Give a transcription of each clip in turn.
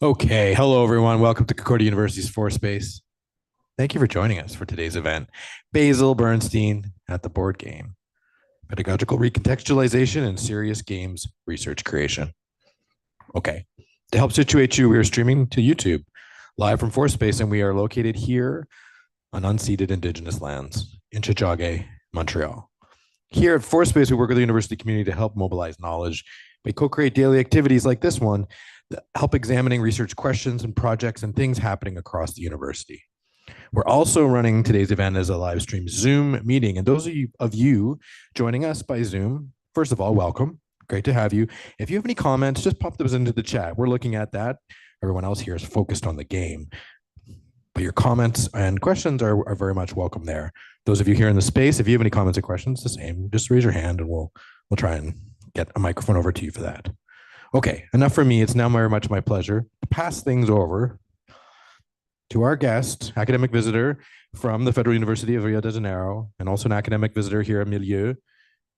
Okay, hello everyone. Welcome to Concordia University's Four Space. Thank you for joining us for today's event. Basil Bernstein at the board game, Pedagogical Recontextualization and Serious Games Research Creation. Okay, to help situate you, we are streaming to YouTube live from Four Space, and we are located here on unceded Indigenous lands in Tiohtià:ke, Montreal. Here at Four Space, we work with the university community to help mobilize knowledge. We co-create daily activities like this one that help examining research questions and projects and things happening across the university. We're also running today's event as a live stream Zoom meeting. And those of you joining us by Zoom, first of all, welcome. Great to have you. If you have any comments, just pop those into the chat. We're looking at that. Everyone else here is focused on the game. But your comments and questions are very much welcome there. Those of you here in the space, if you have any comments or questions, the same, just raise your hand and we'll try and get a microphone over to you for that. Okay, enough for me. It's now very much my pleasure to pass things over to our guest, academic visitor from the Federal University of Rio de Janeiro, and also an academic visitor here at Milieu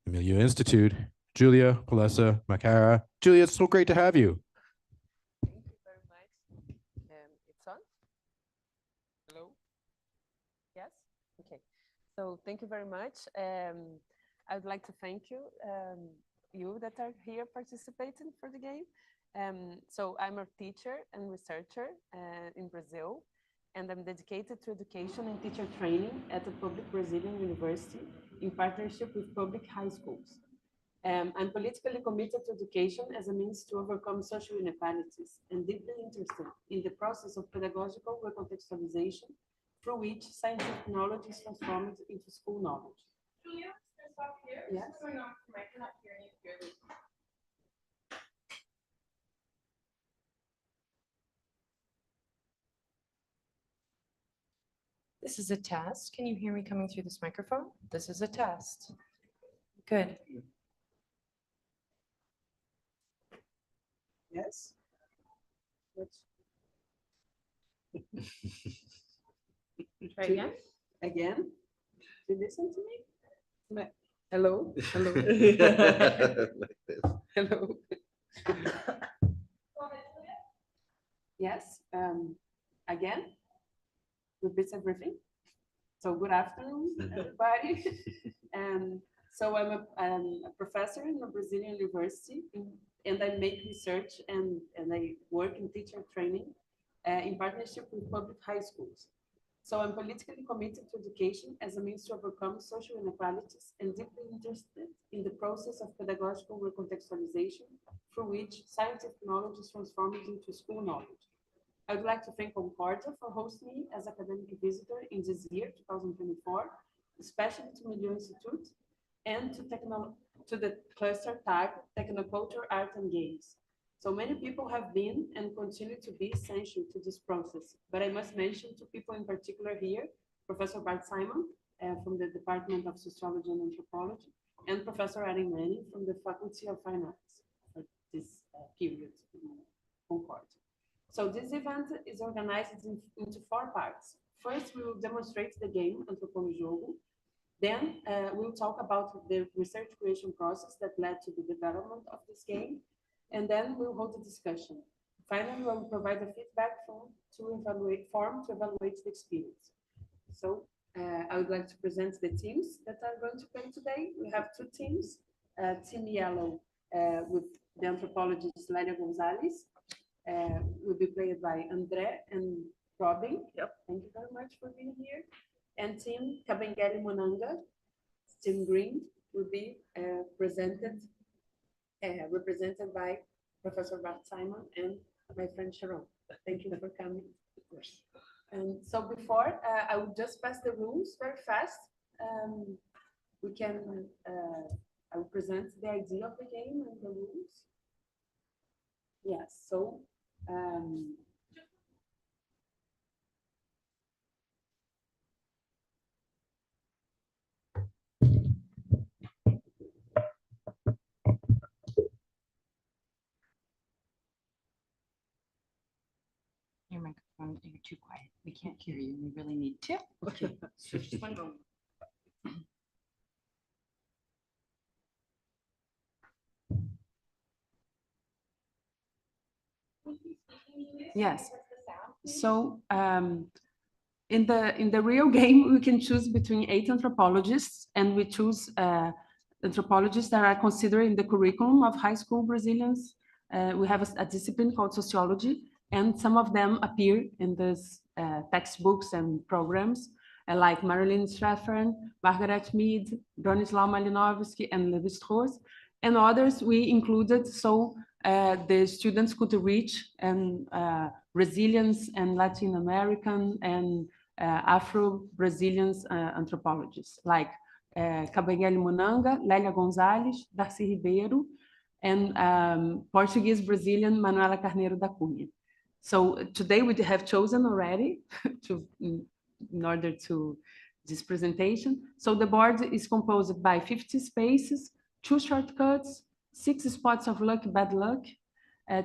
Institute, Julia Polessa Macaira. Julia, it's so great to have you. Thank you very much. It's on? Hello? Yes? Okay. So thank you very much. I would like to thank you, you that are here participating for the game. So I'm a teacher and researcher in Brazil, and I'm dedicated to education and teacher training at a public Brazilian university in partnership with public high schools. I'm politically committed to education as a means to overcome social inequalities and deeply interested in the process of pedagogical recontextualization through which scientific knowledge is transformed into school knowledge. Julia, can I stop here? Yes. What's going on? I cannot hear you clearly. This is a test. Can you hear me coming through this microphone? This is a test. Good. Yes. Try again. Again? You listen to me? Hello? Hello? Hello? Yes. Again? Repeat everything. So good afternoon, everybody. So I'm a professor in a Brazilian university, and I make research and I work in teacher training in partnership with public high schools. So I'm politically committed to education as a means to overcome social inequalities and deeply interested in the process of pedagogical recontextualization through which scientific knowledge is transformed into school knowledge. I would like to thank Concordia for hosting me as academic visitor in this year, 2024, especially to Milieu Institute and to the cluster tag Technoculture, Art and Games. So many people have been and continue to be essential to this process, but I must mention two people in particular here, Professor Bart Simon from the Department of Sociology and Anthropology, and Professor Erin Manning from the Faculty of Fine Arts for this period in Concordia. So this event is organized into four parts. First, we will demonstrate the game Antropolojogo. Then we'll talk about the research creation process that led to the development of this game. And then we'll hold a discussion. Finally, we'll provide a feedback form to evaluate the experience. So I would like to present the teams that are going to play today. We have two teams. Team Yellow with the anthropologist Lélia Gonzalez will be played by André and Robin. Yep. Thank you very much for being here. And Team Kabengele Monanga, Team Green, will be represented by Professor Bart Simon and my friend Sharon. Thank you for coming. Of course. And so before, I will just pass the rules very fast. I will present the idea of the game and the rules. Yes, so Your microphone, you're too quiet. We can't hear you. We really need to. Okay, so just one moment. Yes. So in the real game, we can choose between 8 anthropologists, and we choose anthropologists that are considered in the curriculum of high school Brazilians. We have a discipline called sociology, and some of them appear in these textbooks and programs, like Marilyn Straffern, Margaret Mead, Bronislaw Malinowski, and Levi-Strauss, and others we included so the students could reach and Brazilians and Latin American and Afro-Brazilians anthropologists like Kabengele Munanga, Lélia Gonzalez, Darcy Ribeiro, and Portuguese-Brazilian Manuela Carneiro da Cunha. So today we have chosen already in order to this presentation. So the board is composed by 50 spaces, 2 shortcuts, 6 spots of luck, bad luck,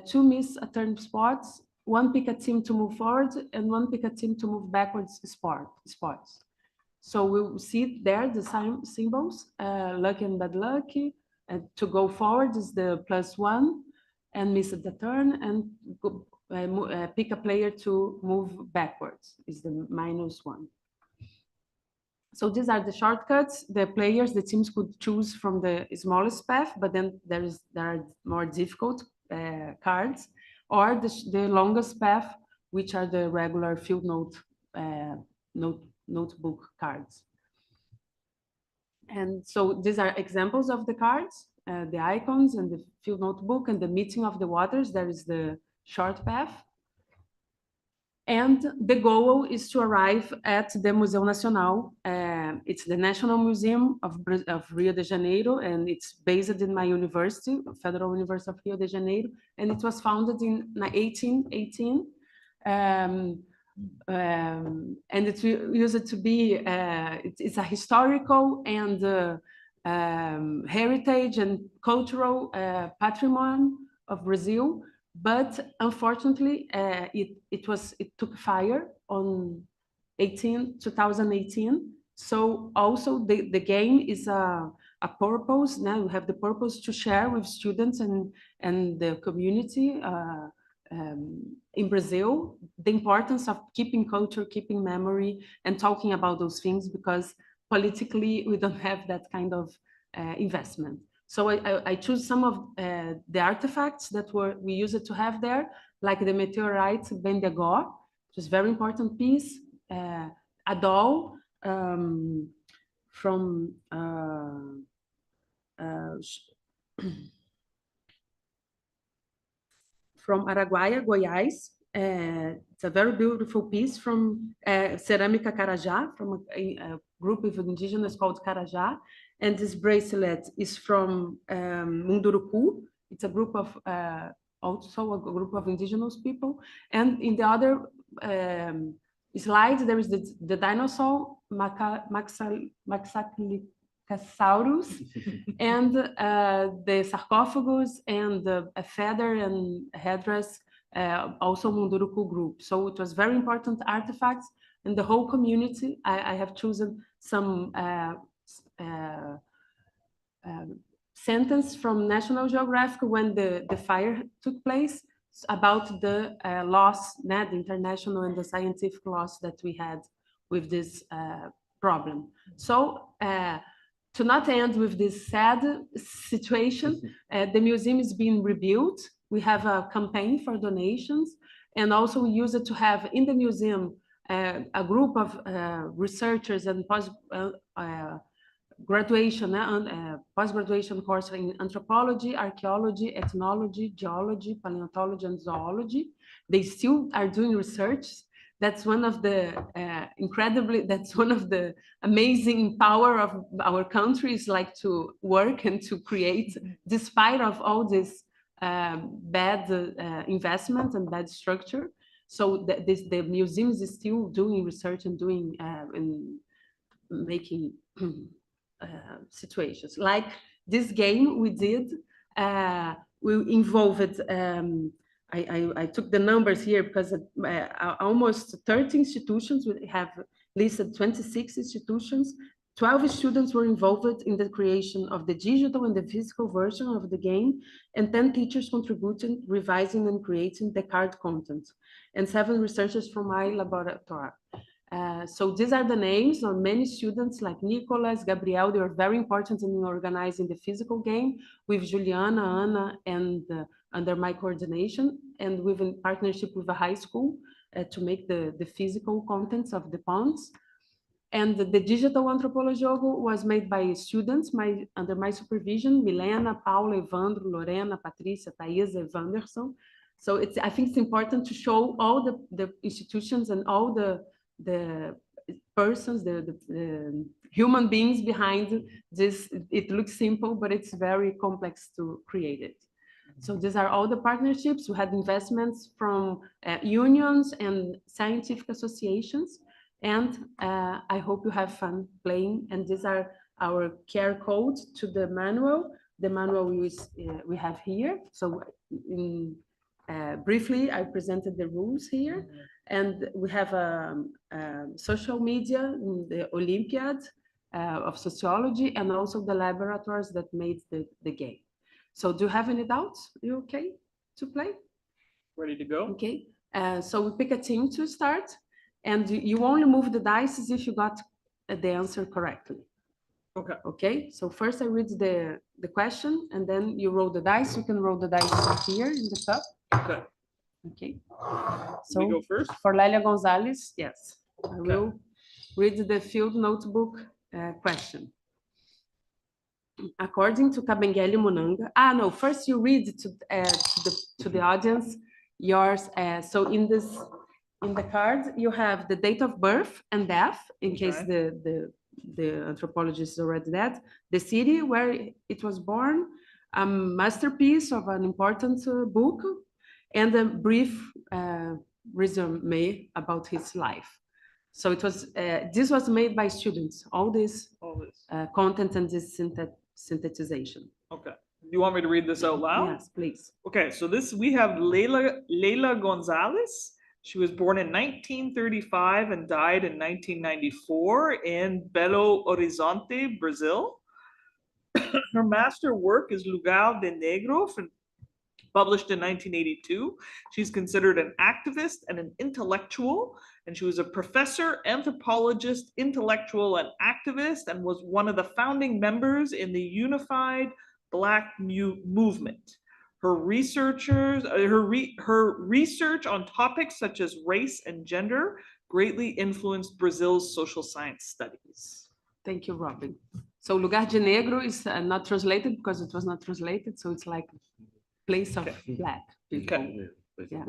2 miss a turn spots, 1 pick a team to move forward, and 1 pick a team to move backwards spots. So we'll see there the symbols, luck and bad luck. To go forward is the +1, and miss at the turn, and go, pick a player to move backwards is the -1. So these are the shortcuts. The players, the teams could choose from the smallest path, but then there are more difficult cards, or the longest path, which are the regular field notebook cards. And so these are examples of the cards, the icons and the field notebook and the meeting of the waters. There is the short path. And the goal is to arrive at the Museu Nacional. It's the National Museum of Rio de Janeiro, and it's based in my university, Federal University of Rio de Janeiro, and it was founded in 1818. And it's used to be, it's a historical and heritage and cultural patrimony of Brazil. But unfortunately, it took fire on 2018. So also the game is a purpose. Now we have the purpose to share with students and the community in Brazil the importance of keeping culture, keeping memory, and talking about those things, because politically we don't have that kind of investment. So I choose some of the artifacts that we used to have there, like the meteorite Bendigo, which is a very important piece, a doll from Araguaia, Goiás. It's a very beautiful piece from Cerâmica Carajá, from a group of indigenous called Carajá. And this bracelet is from Munduruku. It's a group of, also a group of indigenous people. And in the other slide, there is the dinosaur, Maxaclicasaurus, and the sarcophagus and a feather and headdress, also Munduruku group. So it was very important artifacts, and the whole community. I have chosen some sentence from National Geographic when the fire took place about the loss, the international and the scientific loss that we had with this problem. So to not end with this sad situation, the museum is being rebuilt. We have a campaign for donations, and also we use it to have in the museum a group of researchers and post-graduation course in anthropology, archaeology, ethnology, geology, paleontology, and zoology. They still are doing research. That's one of the that's one of the amazing power of our country, is like to work and to create, despite of all this bad investment and bad structure. So the museum is still doing research and doing and making situations. Like this game we did, we involved, I took the numbers here because almost 30 institutions, we have listed 26 institutions, 12 students were involved in the creation of the digital and the physical version of the game, and 10 teachers contributed, revising and creating the card content, and 7 researchers from my laboratory. So these are the names of many students like Nicolas, Gabriel. They were very important in organizing the physical game with Juliana, Anna, and under my coordination, and with a partnership with a high school to make the physical contents of the ponds. And the digital Antropolojogo was made by students under my supervision, Milena, Paula, Evandro, Lorena, Patrícia, Thaisa, Evanderson. So I think it's important to show all the institutions and all the persons, the human beings behind this. It looks simple, but it's very complex to create it. So these are all the partnerships. We had investments from unions and scientific associations. And I hope you have fun playing. And these are our QR codes to the manual. The manual we have here. So briefly, I presented the rules here. And we have social media, the Olympiad of sociology, and also the laboratories that made the game. So do you have any doubts? Are you okay to play? Ready to go? Okay. So we pick a team to start. And you only move the dice if you got the answer correctly. Okay. Okay. So first I read the question, and then you roll the dice. You can roll the dice here in the cup. Okay. Okay. So we go first? For Lélia Gonzalez, yes. I will read the field notebook question. According to Kabengele Munanga. No, first you read to the audience yours. So in the card, you have the date of birth and death, in case the anthropologist is already dead, the city where it was born, a masterpiece of an important book, and a brief resume about his life. So it was this was made by students, all this content and this synthesization. Okay. Do you want me to read this out loud? Yes, please. Okay, so we have Leila Gonzalez. She was born in 1935 and died in 1994 in Belo Horizonte, Brazil. Her master work is Lugar de Negro, published in 1982. She's considered an activist and an intellectual, and she was a professor, anthropologist, intellectual, and activist, and was one of the founding members in the Unified Black Movement. Her research on topics such as race and gender greatly influenced Brazil's social science studies. Thank you, Robin. So Lugar de Negro is not translated because it was not translated. So it's like place of black people. Yeah.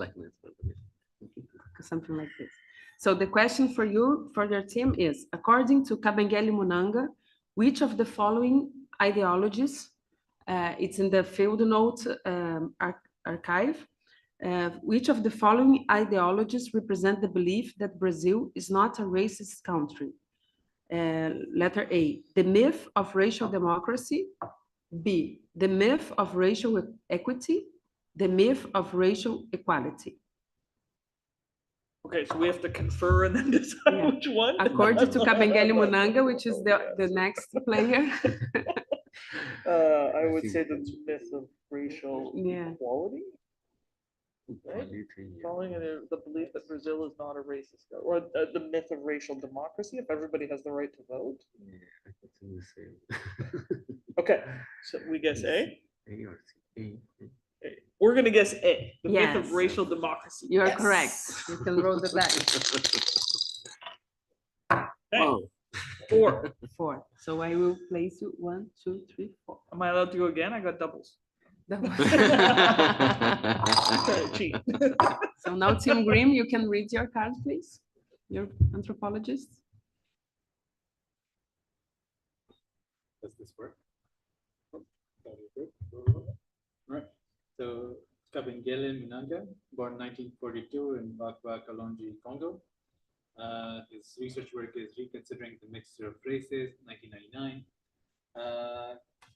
Something like this. So the question for you, for your team is, according to Kabengele Munanga, which of the following ideologies, it's in the field note archive, which of the following ideologies represent the belief that Brazil is not a racist country? Letter A, the myth of racial democracy. B, the myth of racial equity. The myth of racial equality. Okay, so we have to confer and then decide which one. According to Kabengele Munanga, which is the next player. I would say the myth of racial equality. Right? Calling it the belief that Brazil is not a racist, or the myth of racial democracy, if everybody has the right to vote. Yeah, it's in the same. Okay, so we guess A. A or C. A. We're gonna guess A, the myth of racial democracy. You are correct. You can roll the dice. Okay. 4. So I will place you 1, 2, 3, 4. Am I allowed to go again? I got doubles. Cheat. So now, Tim Grimm, you can read your card, please. Your anthropologist. Does this work? Right. So Kabengele Munanga, born 1942 in Bakwa, Kalonji, Congo. His research work is Reconsidering the Mixture of Races, 1999.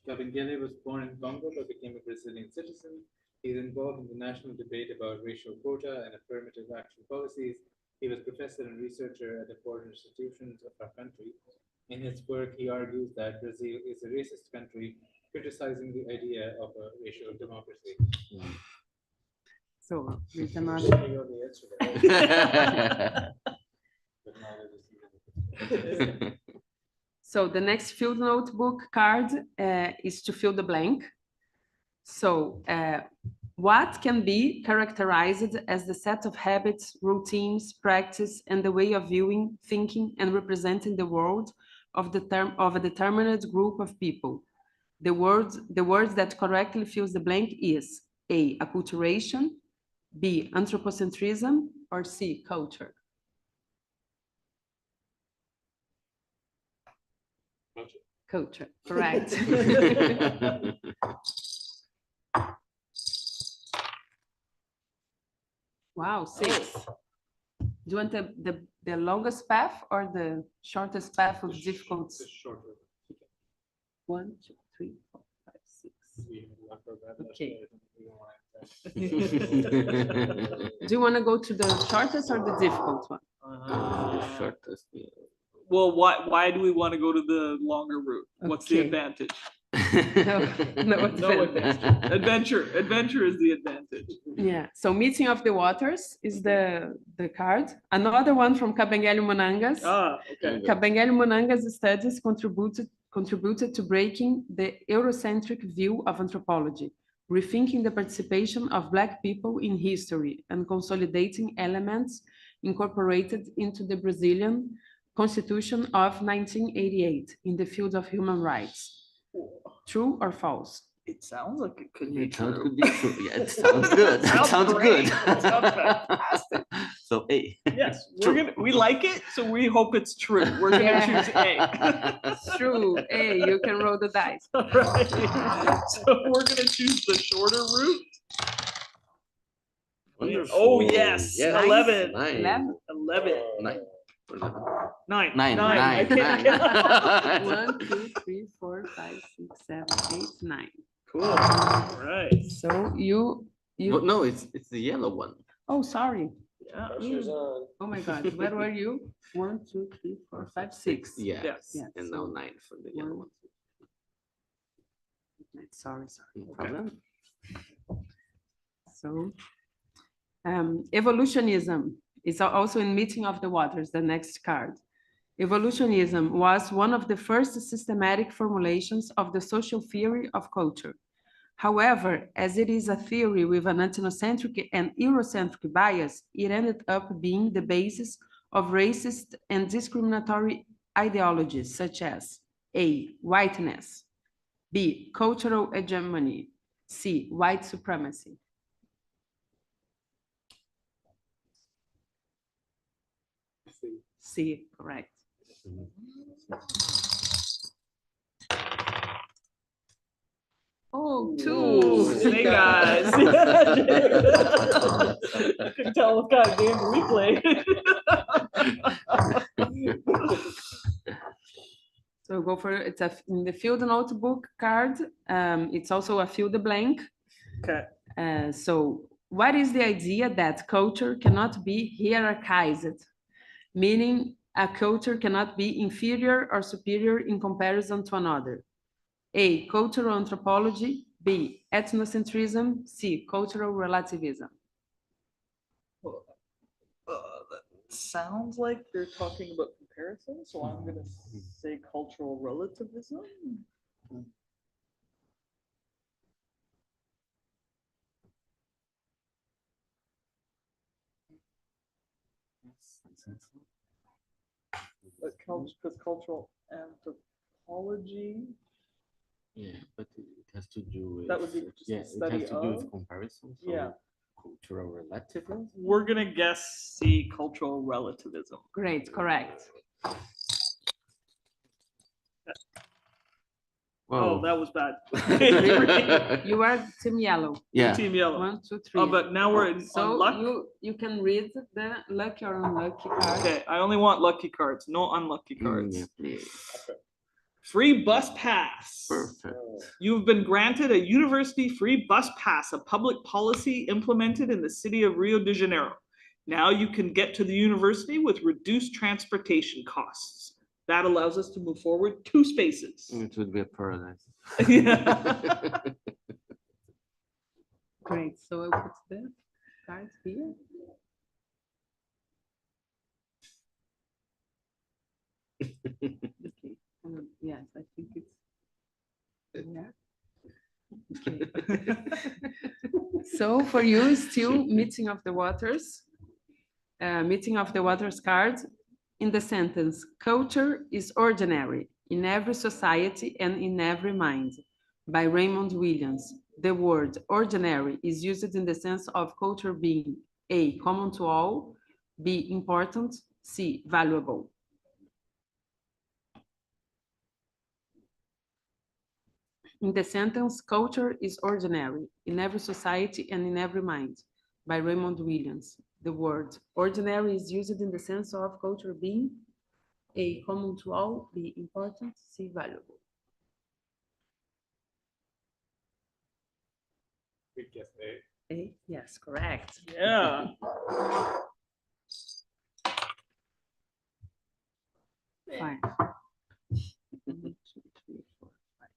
Kabengele was born in Congo but became a Brazilian citizen. He's involved in the national debate about racial quota and affirmative action policies. He was professor and researcher at important institutions of our country, In his work, he argues that Brazil is a racist country, criticizing the idea of a racial democracy. So with another. I know the answer to that, but now that it's- So the next field notebook card is to fill the blank. So what can be characterized as the set of habits, routines, practice, and the way of viewing, thinking, and representing the world of a determined group of people? The words that correctly fills the blank is A, acculturation, B, anthropocentrism, or C, culture. Culture, correct. Wow, 6. Do you want the longest path or the shortest path of difficult? The shorter. 1, 2, 3, 4, 5, 6. We have one program left, Okay. we don't want to- Do you want to go to the shortest or the difficult one? Shortest. Yeah. Well, why do we want to go to the longer route? What's the Okay. advantage? No No advantage. Adventure is the advantage. Yeah. So meeting of the waters is the card. Another one from Kabengele Monangas. Ah, okay. Kabengele Monangas studies contributed to breaking the Eurocentric view of anthropology, rethinking the participation of Black people in history and consolidating elements incorporated into the Brazilian Constitution of 1988 in the field of human rights. True or false? It sounds like it could be It sounds true. could be true. Yeah, it sounds good. It Sounds sounds great. good. It sounds fantastic. So A. Yes, True. we like it, so we hope it's true. We're gonna Yeah. choose A. It's true. Hey, you can roll the dice. All right. So we're gonna choose the shorter route. Wonderful. Oh, yes. 11. 11. 11. 9. 11. 9. Nine, I nine, can't nine. count. 1, 2, 3, 4, 5, 6, 7, 8, 9. Cool. All right. So you. But no, it's the yellow one. Oh, sorry. Yeah. Oh my God. Where were you? 1, 2, 3, 4, 5, 6. Yeah. Yes. Yeah, And so now 9 for the yellow one. one. Sorry. No problem. So evolutionism is also in Meeting of the Waters, the next card. Evolutionism was one of the first systematic formulations of the social theory of culture. However, as it is a theory with an ethnocentric and Eurocentric bias, it ended up being the basis of racist and discriminatory ideologies such as A, whiteness, B, cultural hegemony, C, white supremacy. C, correct. Oh, two. Snake eyes. I can tell what kind of game we play. So go for it. It's in the field notebook card. It's also a fill the blank. Okay. So what is the idea that culture cannot be hierarchized? Meaning a culture cannot be inferior or superior in comparison to another. A, cultural anthropology. B, ethnocentrism. C, cultural relativism. That sounds like they're talking about comparison, so I'm gonna say cultural relativism. Because cultural anthropology. Yeah, but it has to do with That would be just the yeah, it study has to do with of- comparison. So Yeah. cultural relativism. We're gonna guess C, cultural relativism. Great, correct. Oh, Wow. that was bad. You are team yellow. Yeah. Team yellow. 1, 2, 3. Oh, but now we're in on So luck. you can read the lucky or unlucky card. Okay, I only want lucky cards, no unlucky cards. Yeah, please. Free bus pass. Perfect. You've been granted a university free bus pass, a public policy implemented in the city of Rio de Janeiro. Now you can get to the university with reduced transportation costs. That allows us to move forward 2 spaces. It would be a paradise. Yeah. Great. So I put the card here. Okay. Yes, I think it's there. Okay. So for you, still meeting of the waters. Meeting of the waters card in the sentence, culture is ordinary in every society and in every mind, by Raymond Williams. The word ordinary is used in the sense of culture being A, common to all, B, important, C, valuable. In the sentence, culture is ordinary in every society and in every mind, by Raymond Williams. The word ordinary is used in the sense of culture being A, common to all, B, important, C, valuable. We guess A. A, yes, correct. Yeah. Fine. 1, 2, 3, 4, 5.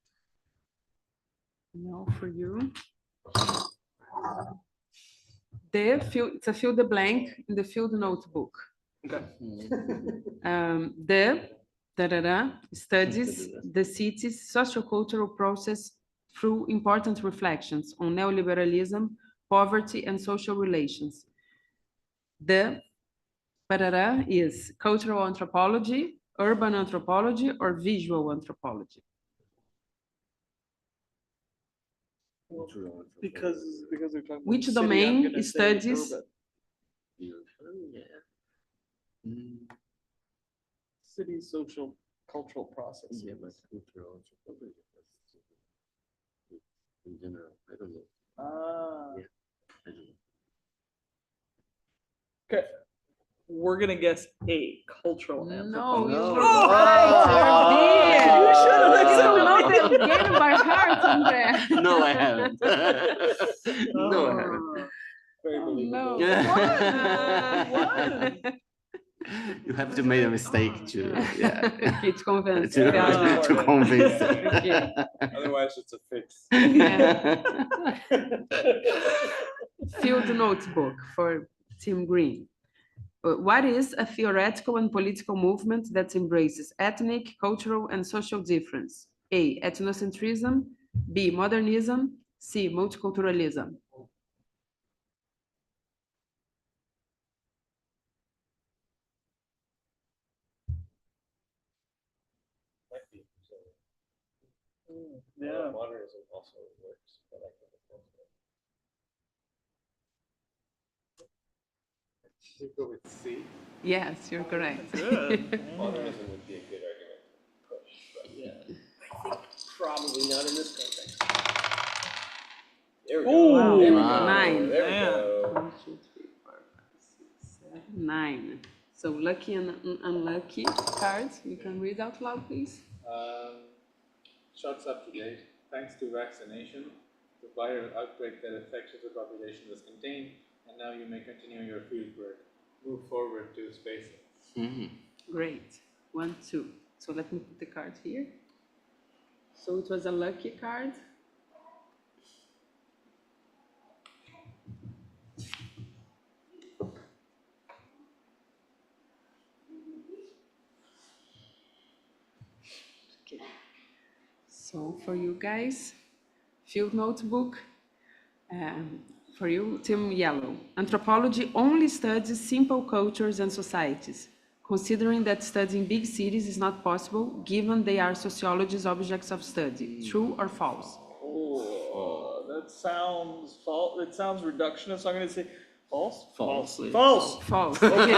Now for you. It's a fill the blank in the field notebook. Studies the city's sociocultural process through important reflections on neoliberalism, poverty, and social relations. The is cultural anthropology, urban anthropology, or visual anthropology. Because we're talking about Which the city, I'm domain gonna say studies- urban. City social cultural processes. Yeah, but cultural anthropology in general, I don't know. Ah, Yeah. I don't know. okay. We're gonna guess A, cultural No, anthropology. you No. were right. You're You should have You listened to know me. the game by heart, André. No, I haven't. No, I haven't. Oh, Very Oh, believable. no. What? You have to make a mistake to, yeah. Okay, to convince. to, Yeah. to convince. Okay. Otherwise, it's a fix. Field notebook for Tim Green. What is a theoretical and political movement that embraces ethnic, cultural, and social difference? A, ethnocentrism, B, modernism, C, multiculturalism. Yeah. Modernism also works, but I think it's also. You go with C. Yes, you're correct. Good. Modernism would be a good argument to push, but Yeah, probably not in this context. There we Ooh. go. Wow. There we go. Wow. Nine. There we Man. go. 1, 2, 3, 4, 5, 6, 7, 9. So lucky and unlucky cards. You can read out loud, please. Shots up to date. Thanks to vaccination, the viral outbreak that affected the population was contained, and now you may continue your field work. Move forward 2 spaces. Mhm. Great. 1, 2. So let me put the card here. So it was a lucky card. Okay. So for you guys, field notebook. For you, Team Yellow. Anthropology only studies simple cultures and societies, considering that studying big cities is not possible given they are sociology's objects of study. True or false? Oh, that sounds false. It sounds reductionist. So I'm going to say false. False. False. False. Okay.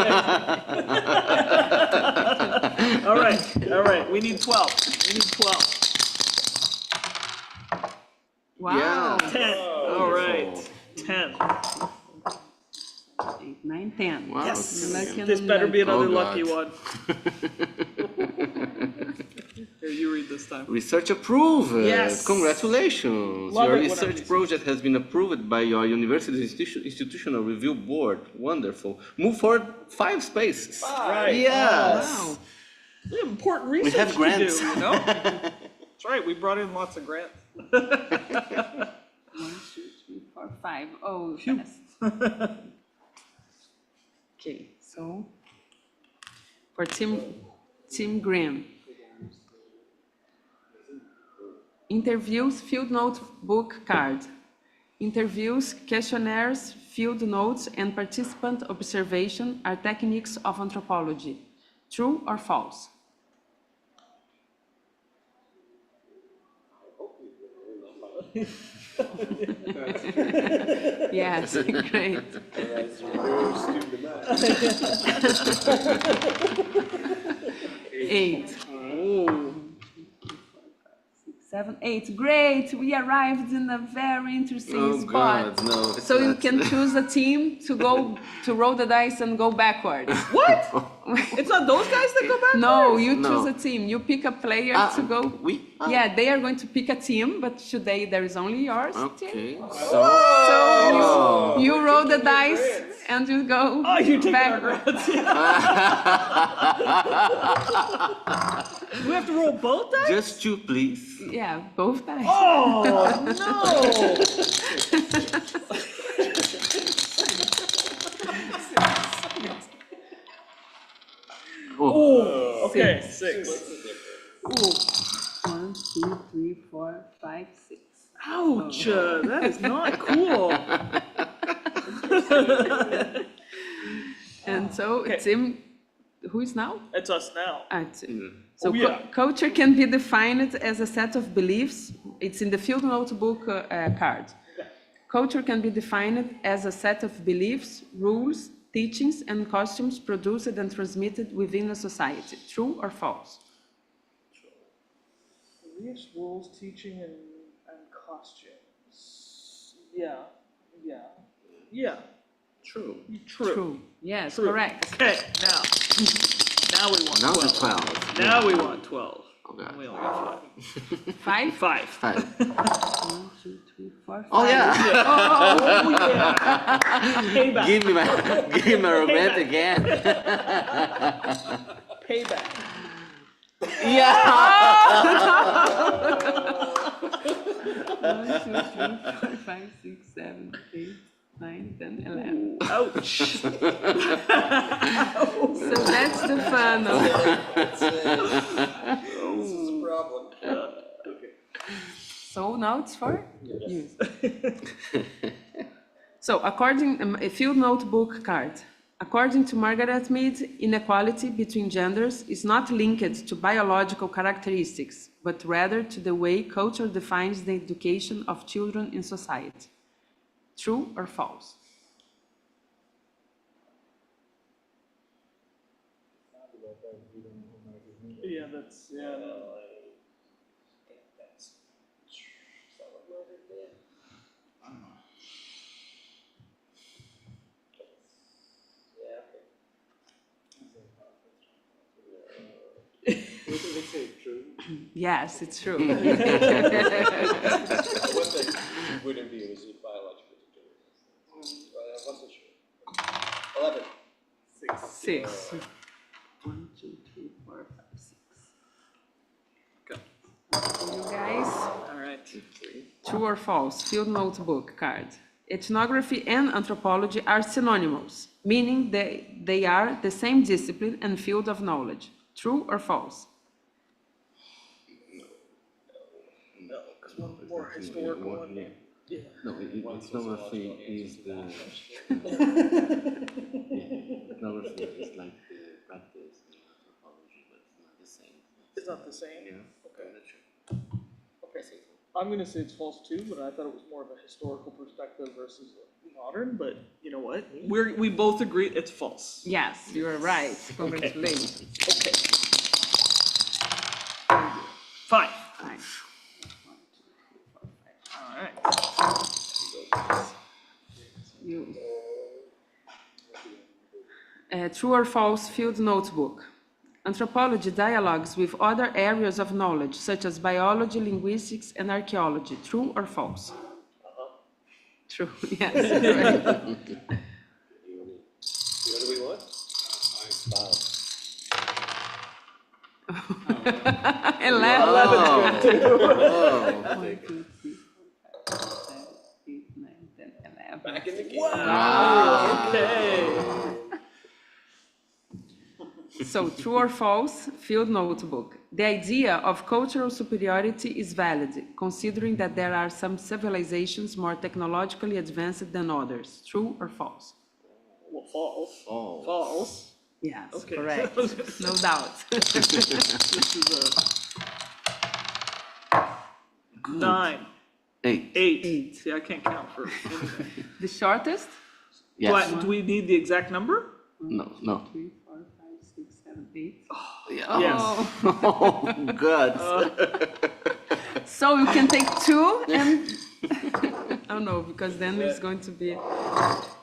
All right. All right. We need 12. We need 12. Wow. Yeah. 10. All right. 10. 8, 9, 10. Wow. Yes. Lucky and This better be another Oh, lucky God. one. Here, you read this time. Research approved. Yes. Congratulations. Love Your it when I'm research research. project has been approved by your university's institutional review board. Wonderful. Move forward 5 spaces. Right. Yes. Wow. We have important We research have grants. to do, you know? That's right, we brought in lots of grants. 1, 2, 3, 4, 5. Oh, fast. Okay, so for Tim Graham. Interviews, field notebook card. Interviews, questionnaires, field notes, and participant observation are techniques of anthropology. True or false? Yes, great. 8. 7, 8. Great. We arrived in a very interesting spot. God, no. it's So you not. can choose a team to go to roll the dice and go backwards. What? It's not those guys that go back? No, you No. choose a team. You pick a player to go. Yeah, they are going to pick a team, but today there is only yours team. Okay. So you roll the dice and you go Oh, you're taking our backwards. grants. Do we have to roll both dice? Just 2, please. Yeah, both dice. Oh, no. Oh, okay, 6. Ooh. 1, 2, 3, 4, 5, 6. Ouch, that is not cool. And so Okay. Tim, who is now? It's us now. Tim. So Oh, yeah. culture can be defined as a set of beliefs. It's in the field notebook card. Culture can be defined as a set of beliefs, rules, teachings, and costumes produced and transmitted within a society. True or false? Beliefs, rules, teaching, and costumes. Yeah. True. True. Yes, True. correct. Okay, now we want Now 12. the 12. Now we want 12. Okay. We only got 5? 5. 5. 1, 2, 3, 4, 5. Oh yeah. Oh, yeah. Payback. Give me my romance again. Payback. Yeah. 1, 2, 3, 4, 5, 6, 7, 8, 9, 10, 11. Ouch. So that's the fun of it. This is a problem. So now it's for you. So according a field notebook card. According to Margaret Mead, inequality between genders is not linked to biological characteristics, but rather to the way culture defines the education of children in society. True or false? Yeah, that's, yeah, no. Let's say true. Yes, it's true. What that wouldn't be was biological determinants. But I wasn't sure. 11. 6. 1, 2, 3, 4, 5, 6. Go. You guys, All right. true or false? Field notebook card. Ethnography and anthropology are synonymous, meaning they are the same discipline and field of knowledge. True or false? No, because one more historical one. Yeah. No, ethnography is the. Ethnography is like the practice in anthropology, but it's not the same. It's not the same? Yeah. Okay. I'm not sure. Okay. I'm gonna say it's false too, but I thought it was more of a historical perspective versus modern, but you know what? We both agree it's false. Yes, you are right. Congratulations. Okay. 5. 5. All right. You. True or false field notebook. Anthropology dialogues with other areas of knowledge, such as biology, linguistics, and archaeology. True or false? True, yes. Right. What do we want? 5. 11. 11's good too. Oh. 1, 2, 3, 4, 5, 6, 7, 8, 9, 10, 11. Back in the game. Wow, okay. So, true or false, field notebook. The idea of cultural superiority is valid, considering that there are some civilizations more technologically advanced than others. True or false? Well, false. Oh. False. Yes, Okay. correct. No doubt. This is a 9, 8. 8. See, I can't count for anything. The shortest? Yes. Do we need the exact number? No, no. 3, 4, 5, 6, 7, 8. Yeah. Yes. Oh, good. So you can take 2 and oh no, because then it's going to be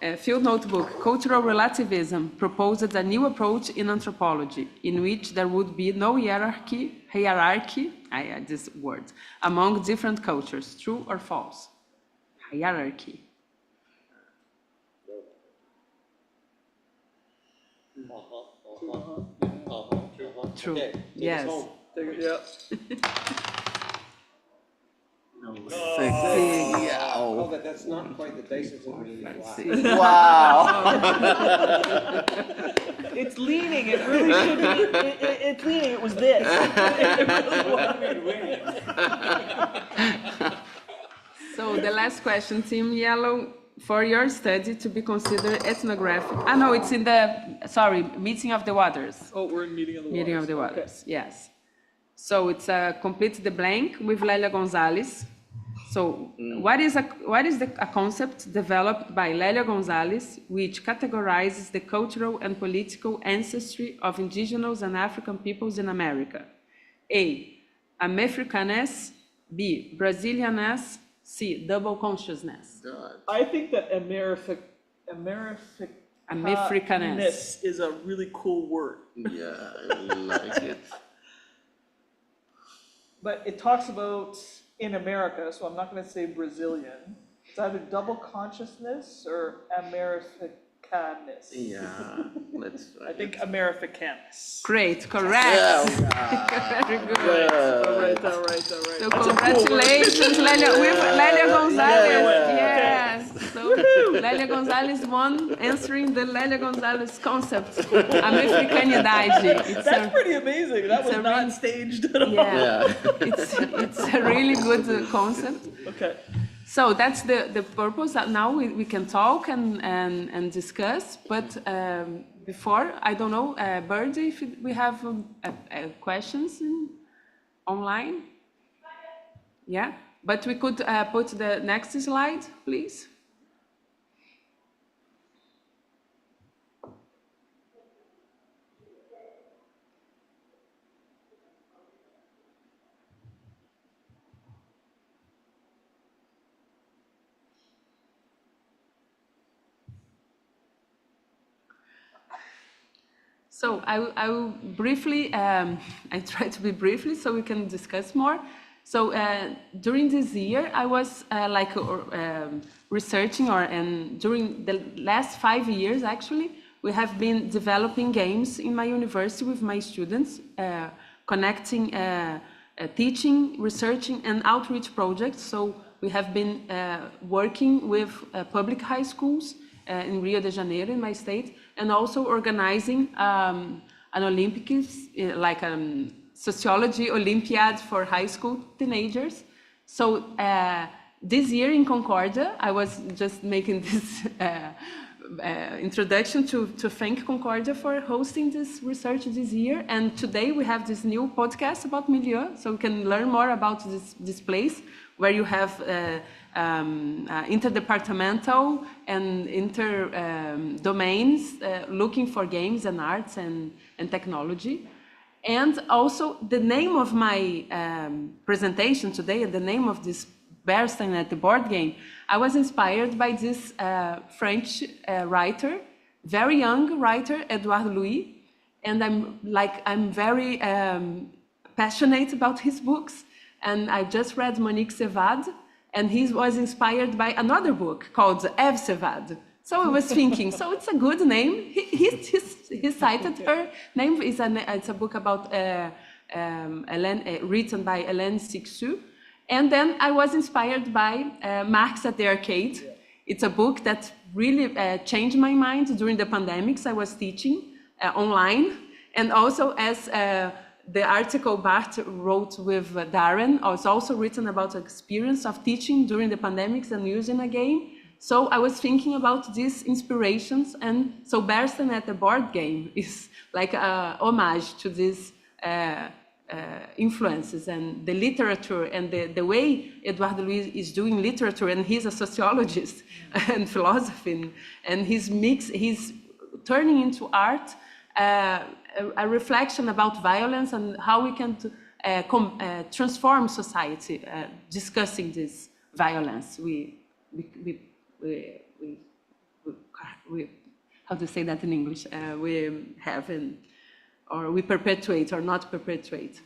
a field notebook. Cultural relativism proposed a new approach in anthropology, in which there would be no hierarchy, this word, among different cultures. True or false? Hierarchy. True. Okay, Yes. Take it, yeah. Oh, but that's not quite the dice isn't really flat. Wow. It's leaning. It really should be. It's leaning. It was this. It really was. So the last question, Team Yellow, for your study to be considered ethnographic. Ah, no, it's in the, Meeting of the Waters. Oh, we're in Meeting of the Waters. Meeting of the Okay. Waters, yes. So it's a Complete the Blank with Lélia Gonzalez. So what is a concept developed by Lélia Gonzalez which categorizes the cultural and political ancestry of indigenous and African peoples in America? A, Americaness. B, Brazilianness. C, double consciousness. I think that Americaness is a really cool word. Yeah, I like it. But it talks about in America, so I'm not going to say Brazilian. It's either double consciousness or Americaness. Yeah, let's try. I think Americaness. Great, correct. Very good. All right. So congratulations, Lélia, with Lélia Gonzalez. Yes. So Lélia Gonzalez won, answering the Lélia Gonzalez concept, Americanidade. That's pretty amazing. That was a not really- staged at all. Yeah, it's a really good concept. Okay. So that's the purpose. That now we can talk and discuss. But before, I don't know, Birdie, if we have questions online. Yeah, but we could put the next slide, please. So I will briefly, I try to be briefly so we can discuss more. So during this year, I was researching, and during the last 5 years, actually, we have been developing games in my university with my students, connecting teaching, researching, and outreach projects. So we have been working with public high schools in Rio de Janeiro, in my state, and also organizing an Olympics, like a sociology Olympiad for high school teenagers. So this year in Concordia, I was just making this introduction to thank Concordia for hosting this research this year. And today we have this new podcast about milieu, so we can learn more about this place where you have interdepartmental and domains looking for games and arts and technology. And also the name of my presentation today, and the name of this Bernstein at the board game, I was inspired by this French writer, very young writer, Edouard Louis, and I'm very passionate about his books. And I just read Monique Sevad, and he was inspired by another book called Eve Sevad. So I was thinking, so it's a good name. He cited her name. It's a book about written by Hélène Cixous. And then I was inspired by Marx at the Arcade. It's a book that really changed my mind during the pandemics. I was teaching online, and also as the article Bart wrote with Darren was also written about the experience of teaching during the pandemics and using a game. So I was thinking about these inspirations, and so Bernstein at the board game is like a homage to these influences and the literature and the way Eduardo Luiz is doing literature, and he's a sociologist and philosophy, and he's turning into art a reflection about violence and how we can transform society, discussing this violence. We how to say that in English? We have or we perpetuate or not perpetuate.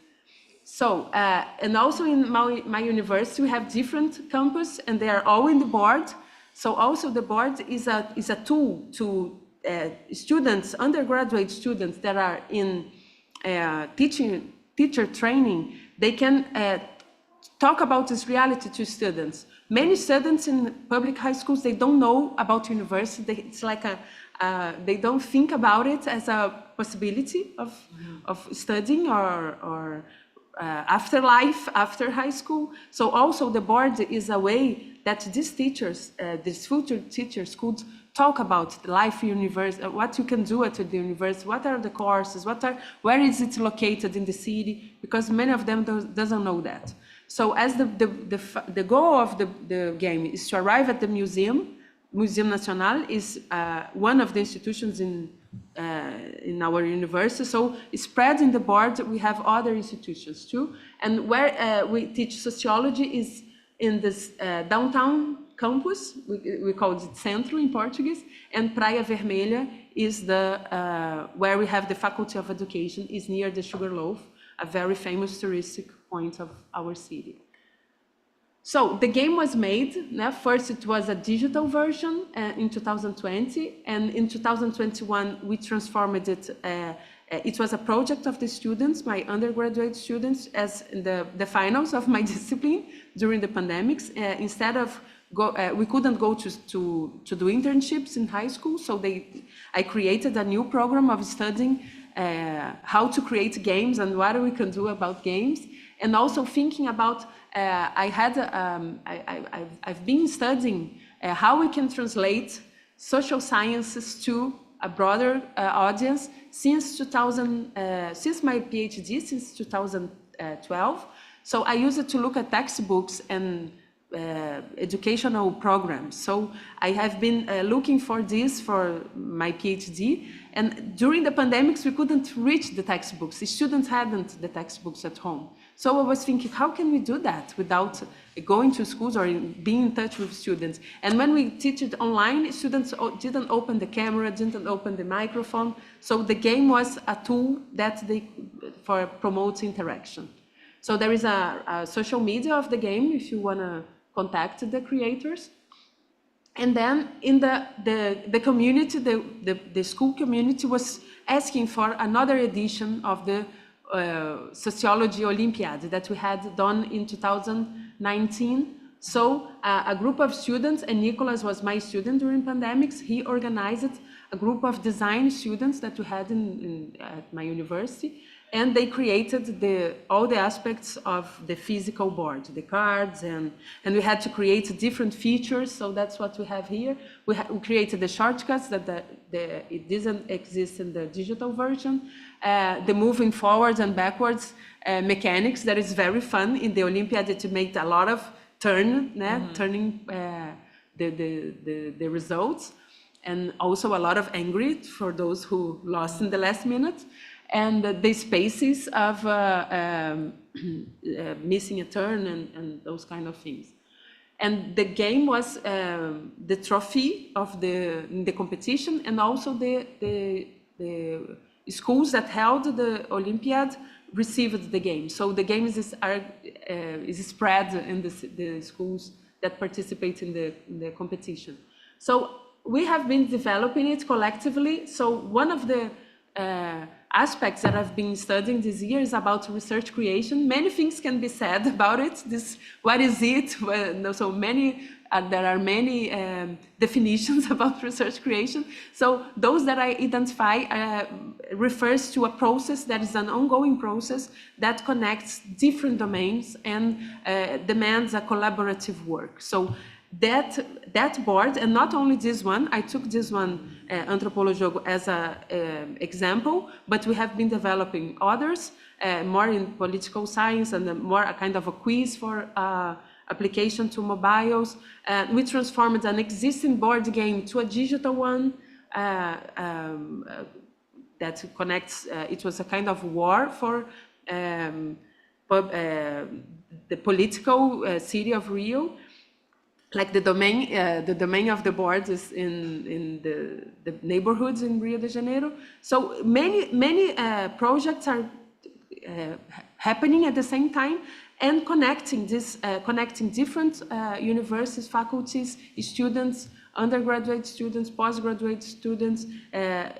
So, and also in my university, we have different campus, and they are all in the board. So also the board is a tool to students, undergraduate students that are in teacher training. They can talk about this reality to students. Many students in public high schools, they don't know about university. It's like they don't think about it as a possibility of studying or afterlife after high school. So also the board is a way that these teachers, these future teachers could talk about the life university, what you can do at the university, what are the courses, where is it located in the city, because many of them doesn't know that. So as the goal of the game is to arrive at the museum. Museum Nacional is one of the institutions in our university. So spread in the board, we have other institutions too. And where we teach sociology is in this downtown campus. We call it Centro in Portuguese. And Praia Vermelha is where we have the Faculty of Education, is near the Sugarloaf, a very famous touristic point of our city. So the game was made. First, it was a digital version in 2020, and in 2021 we transformed it. It was a project of the students, my undergraduate students, as the finals of my discipline during the pandemics. Instead of we couldn't go to do internships in high school, so I created a new program of studying how to create games and what we can do about games, and also thinking about. I've been studying how we can translate social sciences to a broader audience since my PhD, since 2012. So I used it to look at textbooks and educational programs. So I have been looking for this for my PhD. And during the pandemics, we couldn't reach the textbooks. The students hadn't the textbooks at home. So I was thinking, how can we do that without going to schools or being in touch with students? And when we teach it online, students didn't open the camera, didn't open the microphone. So the game was a tool for promote interaction. So there is a social media of the game if you want to contact the creators. And then in the community, the school community was asking for another edition of the Sociology Olympiad that we had done in 2019. So a group of students, and Nicholas was my student during pandemics, he organized a group of design students that we had at my university, and they created all the aspects of the physical board, the cards, and we had to create different features. So that's what we have here. We created the shortcuts that it doesn't exist in the digital version. The moving forwards and backwards mechanics that is very fun in the Olympiad. It made a lot of turning the results, and also a lot of angry for those who lost in the last minute. And the spaces of missing a turn and those kind of things. And the game was the trophy of the competition, and also the schools that held the Olympiad received the game. So the game is spread in the schools that participate in the competition. So we have been developing it collectively. So one of the aspects that I've been studying this year is about research creation. Many things can be said about it. What is it? Well, so many. There are many definitions about research creation. So those that I identify refers to a process that is an ongoing process that connects different domains and demands a collaborative work. So that board, and not only this one, I took this one, Antropolojogo, as an example, but we have been developing others, more in political science and more a kind of a quiz for application to mobiles. We transformed an existing board game to a digital one that connects, it was a kind of war for the political city of Rio. Like the domain of the board is in the neighborhoods in Rio de Janeiro. So many projects are happening at the same time, and connecting different universities, faculties, students, undergraduate students, postgraduate students,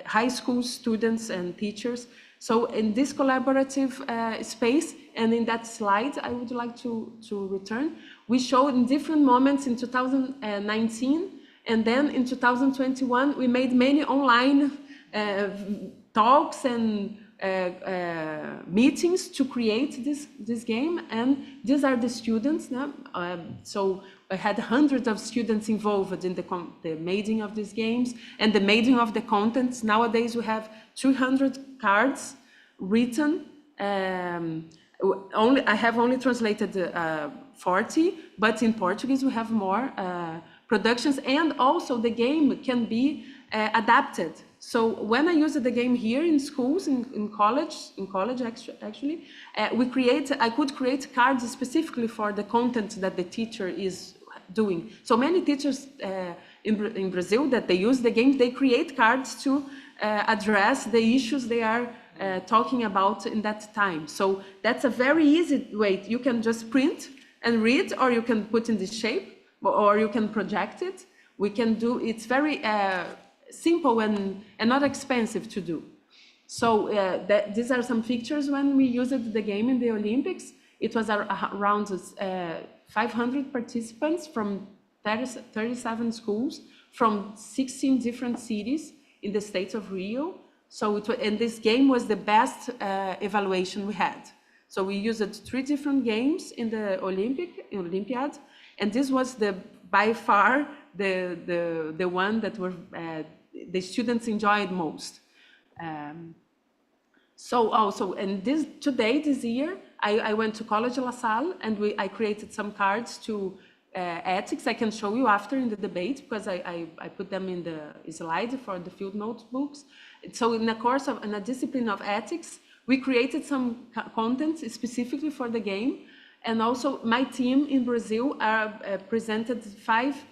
high school students and teachers. So in this collaborative space, and in that slide I would like to return, we showed in different moments in 2019, and then in 2021 we made many online talks and meetings to create this game, and these are the students now. So I had hundreds of students involved in the making of these games and the making of the contents. Nowadays we have 200 cards written. I have only translated 40, but in Portuguese we have more productions, and also the game can be adapted. So when I used the game here in schools, in college actually, I could create cards specifically for the content that the teacher is doing. So many teachers in Brazil that they use the game, they create cards to address the issues they are talking about in that time. So that's a very easy way. You can just print and read, or you can put in this shape, or you can project it. We can do, it's very simple and not expensive to do. So these are some pictures when we used the game in the Olympics. It was around 500 participants from 37 schools from 16 different cities in the state of Rio. So and this game was the best evaluation we had. So we used 3 different games in the Olympiad, and this was by far the one that were the students enjoyed most. So also, and this year, I went to College La Salle, and I created some cards to ethics. I can show you after in the debate, because I put them in the slide for the field notebooks. So in a discipline of ethics, we created some content specifically for the game. And also my team in Brazil presented 5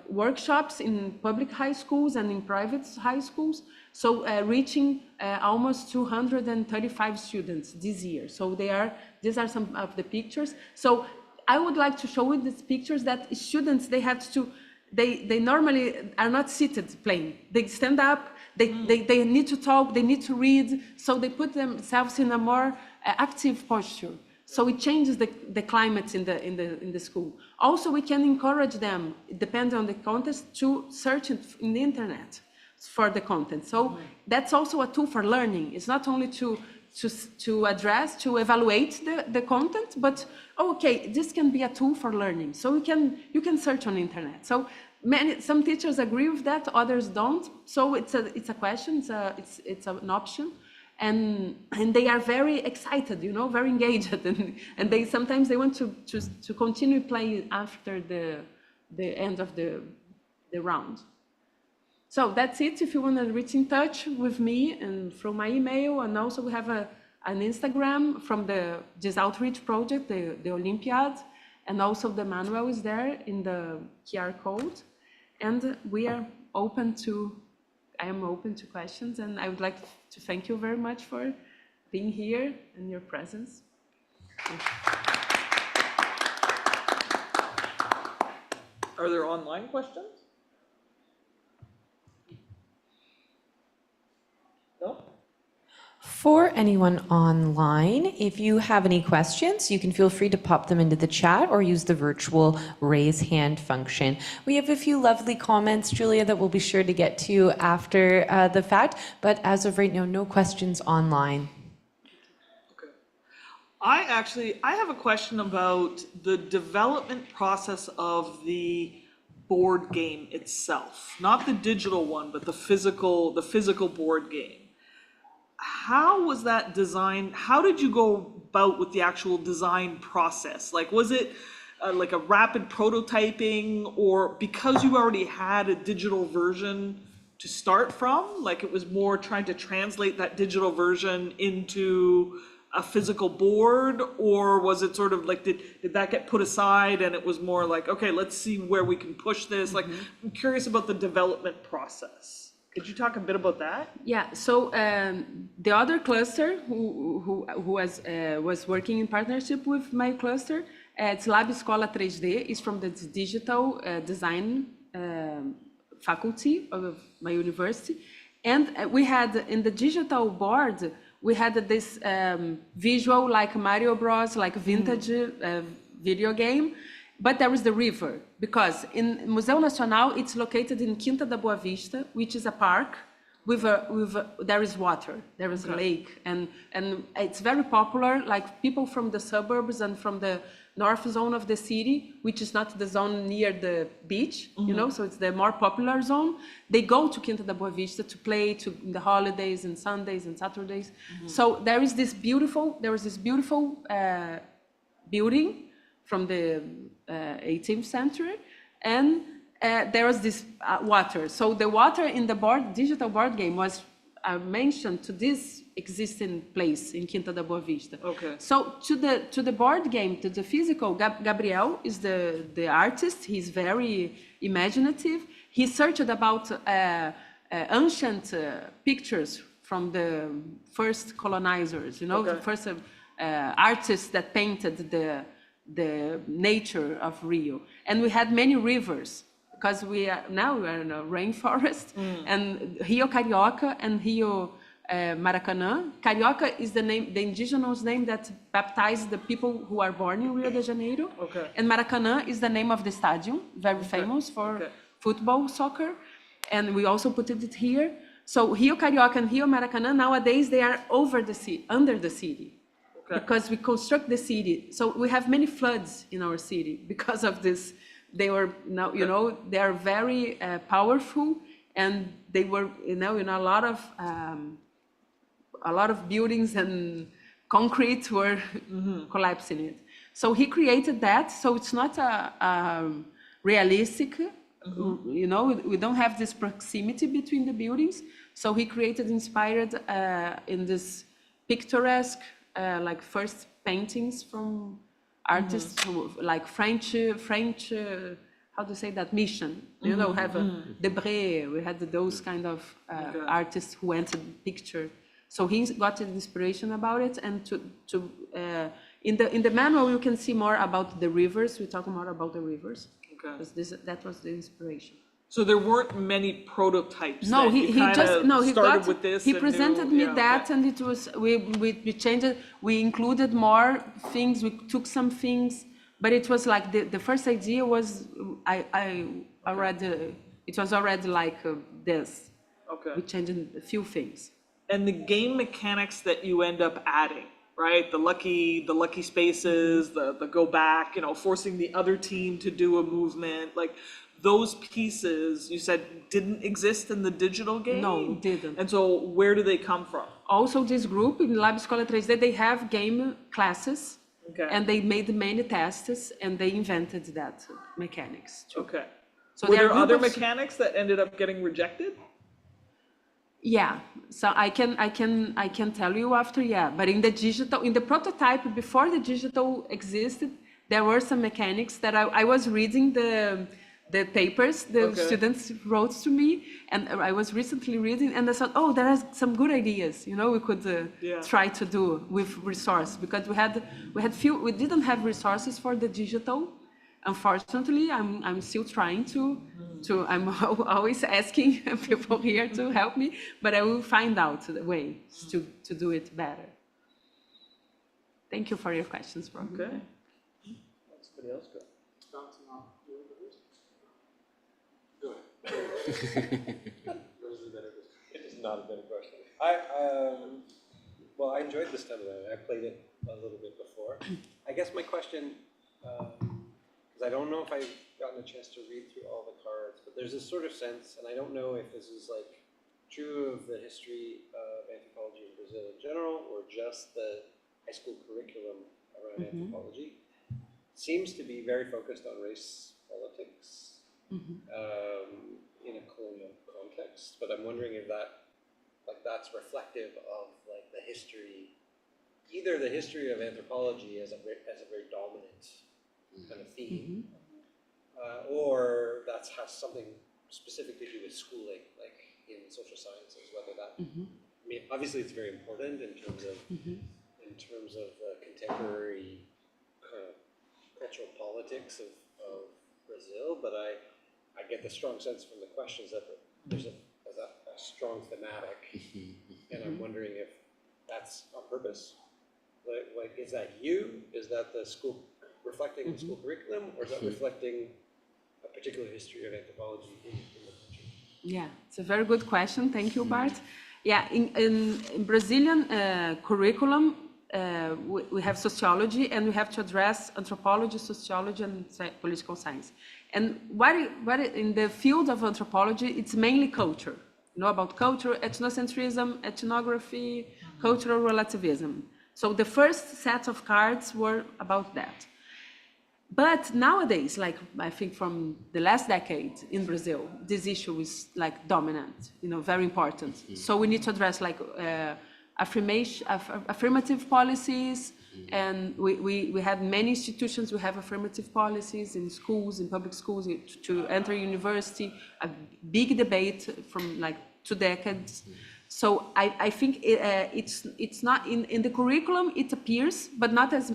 workshops in public high schools and in private high schools. So reaching almost 235 students this year. So these are some of the pictures. So I would like to show you these pictures that students, they normally are not seated playing. They stand up, they need to talk, they need to read. So they put themselves in a more active posture. So it changes the climate in the school. Also, we can encourage them, depending on the context, to search in the internet for the content. So that's also a tool for learning. It's not only to evaluate the content, but okay, this can be a tool for learning. So you can search on the internet. So some teachers agree with that, others don't. So it's a question, it's an option. And they are very excited, very engaged, and they sometimes want to continue playing after the end of the round. So that's it. If you want to reach in touch with me and through my email, and also we have an Instagram from this outreach project, the Olympiad, and also the manual is there in the QR code, and I am open to questions, and I would like to thank you very much for being here and your presence. Are there online questions? No? For anyone online, if you have any questions, you can feel free to pop them into the chat or use the virtual raise hand function. We have a few lovely comments, Julia, that we'll be sure to get to after the fact, but as of right now, no questions online. Okay. I have a question about the development process of the board game itself, not the digital one, but the physical board game. How was that designed? How did you go about with the actual design process? Like, was it like a rapid prototyping, or because you already had a digital version to start from, like it was more trying to translate that digital version into a physical board, or was it sort of like, did that get put aside and it was more like, okay, let's see where we can push this? Like, I'm curious about the development process. Could you talk a bit about that? Yeah, so the other cluster who was working in partnership with my cluster, it's Lab Escola 3D, is from the digital design faculty of my university. And we had in the digital board, we had this visual like Mario Bros, like vintage video game. But there is the river, because in Museu Nacional, it's located in Quinta da Boa Vista, which is a park there is water, there is a lake, and it's very popular, like people from the suburbs and from the north zone of the city, which is not the zone near the beach, you know, so it's the more popular zone. They go to Quinta da Boa Vista to play in the holidays and Sundays and Saturdays. So there was this beautiful building from the 18th century, and there was this water. So the water in the digital board game was mentioned to this existing place in Quinta da Boa Vista. Okay. So to the board game, to the physical, Gabriel is the artist. He's very imaginative. He searched about ancient pictures from the first colonizers, you know, the first artists that painted the nature of Rio. And we had many rivers, because we are in a rainforest, and Rio Carioca and Rio Maracanã. Carioca is the name, the indigenous name that baptized the people who are born in Rio de Janeiro. Okay. And Maracanã is the name of the stadium, very famous for football, soccer. And we also put it here. So Rio Carioca and Rio Maracanã, nowadays they are under the city. Because we construct the city. So we have many floods in our city because of this. They were now, you know, they are very powerful, and they were, you know, in a lot of buildings and concrete were collapsing it. So he created that. So it's not a realistic, you know, we don't have this proximity between the buildings. So he created, inspired in this picturesque, like first paintings from artists who, like French, how to say that, mission, you know, have Debré, we had those kind of artists who entered picture. So he got an inspiration about it, and in the manual you can see more about the rivers. We talk more about the rivers, because that was the inspiration. So there weren't many prototypes. No, he presented me that, okay. and it was we changed it. We included more things. We took some things, but it was like the first idea was it was already like this. Okay. We changed a few things. And the game mechanics that you end up adding, right? The lucky spaces, the go back, you know, forcing the other team to do a movement, like. Those pieces, you said, didn't exist in the digital game? No, didn't. And so where do they come from? Also, this group in Lab Escola 3D, they have game classes, and they made many tests, and they invented that mechanics too. Okay. So were there other mechanics that ended up getting rejected? Yeah, so I can tell you after, but in the prototype, before the digital existed, there were some mechanics that I was reading the papers the students wrote to me, and I was recently reading, and I thought, oh, there are some good ideas, you know, we could try to do with resource, because we didn't have resources for the digital, unfortunately, I'm still trying to I'm always asking people here to help me, but I will find out the ways to do it better. Thank you for your questions, bro. Okay. Somebody else go. Bouncing off your others. Go ahead. Yours is a better question. It is not a better question. Well, I enjoyed this demo. I played it a little bit before. I guess my question, because I don't know if I've gotten a chance to read through all the cards, but there's this sort of sense, and I don't know if this is like true of the history of anthropology in Brazil in general, or just the high school curriculum around anthropology, seems to be very focused on race politics in a colonial context. But I'm wondering if that's reflective of like the history, either the history of anthropology as a very dominant kind of theme, or that has something specific to do with schooling, like in social sciences. Whether that, I mean, obviously it's very important in terms of contemporary kind of cultural politics of Brazil, but I get the strong sense from the questions that there's a strong thematic, and I'm wondering if that's on purpose. Like, is that you? Is that the school reflecting the school curriculum, or is that reflecting a particular history of anthropology in the country? Yeah, it's a very good question. Thank you, Bart. Yeah, in Brazilian curriculum, we have sociology, and we have to address anthropology, sociology, and political science. And in the field of anthropology, it's mainly culture. You know, about culture, ethnocentrism, ethnography, cultural relativism. So the first set of cards were about that. But nowadays, like I think from the last decade in Brazil, this issue is like dominant, you know, very important. So we need to address like affirmative policies, and we have many institutions who have affirmative policies in schools, in public schools, to enter university, a big debate from like 2 decades. So I think it's not in the curriculum, it appears, but not as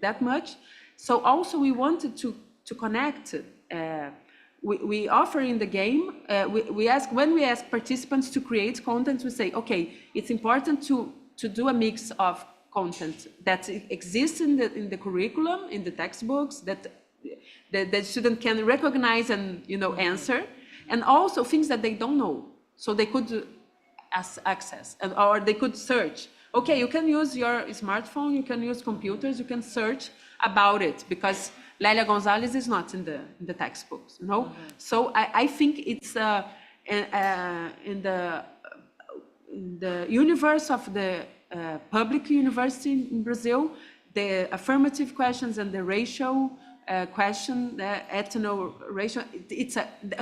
that much. So also we wanted to connect. We offer in the game, when we ask participants to create content, we say, okay, it's important to do a mix of content that exists in the curriculum, in the textbooks, that the student can recognize and, you know, answer, and also things that they don't know, so they could access, or they could search. Okay, you can use your smartphone, you can use computers, you can search about it, because Lélia Gonzalez is not in the textbooks, you know. So I think it's in the universe of the public university in Brazil, the affirmative questions and the racial question, the ethno-racial,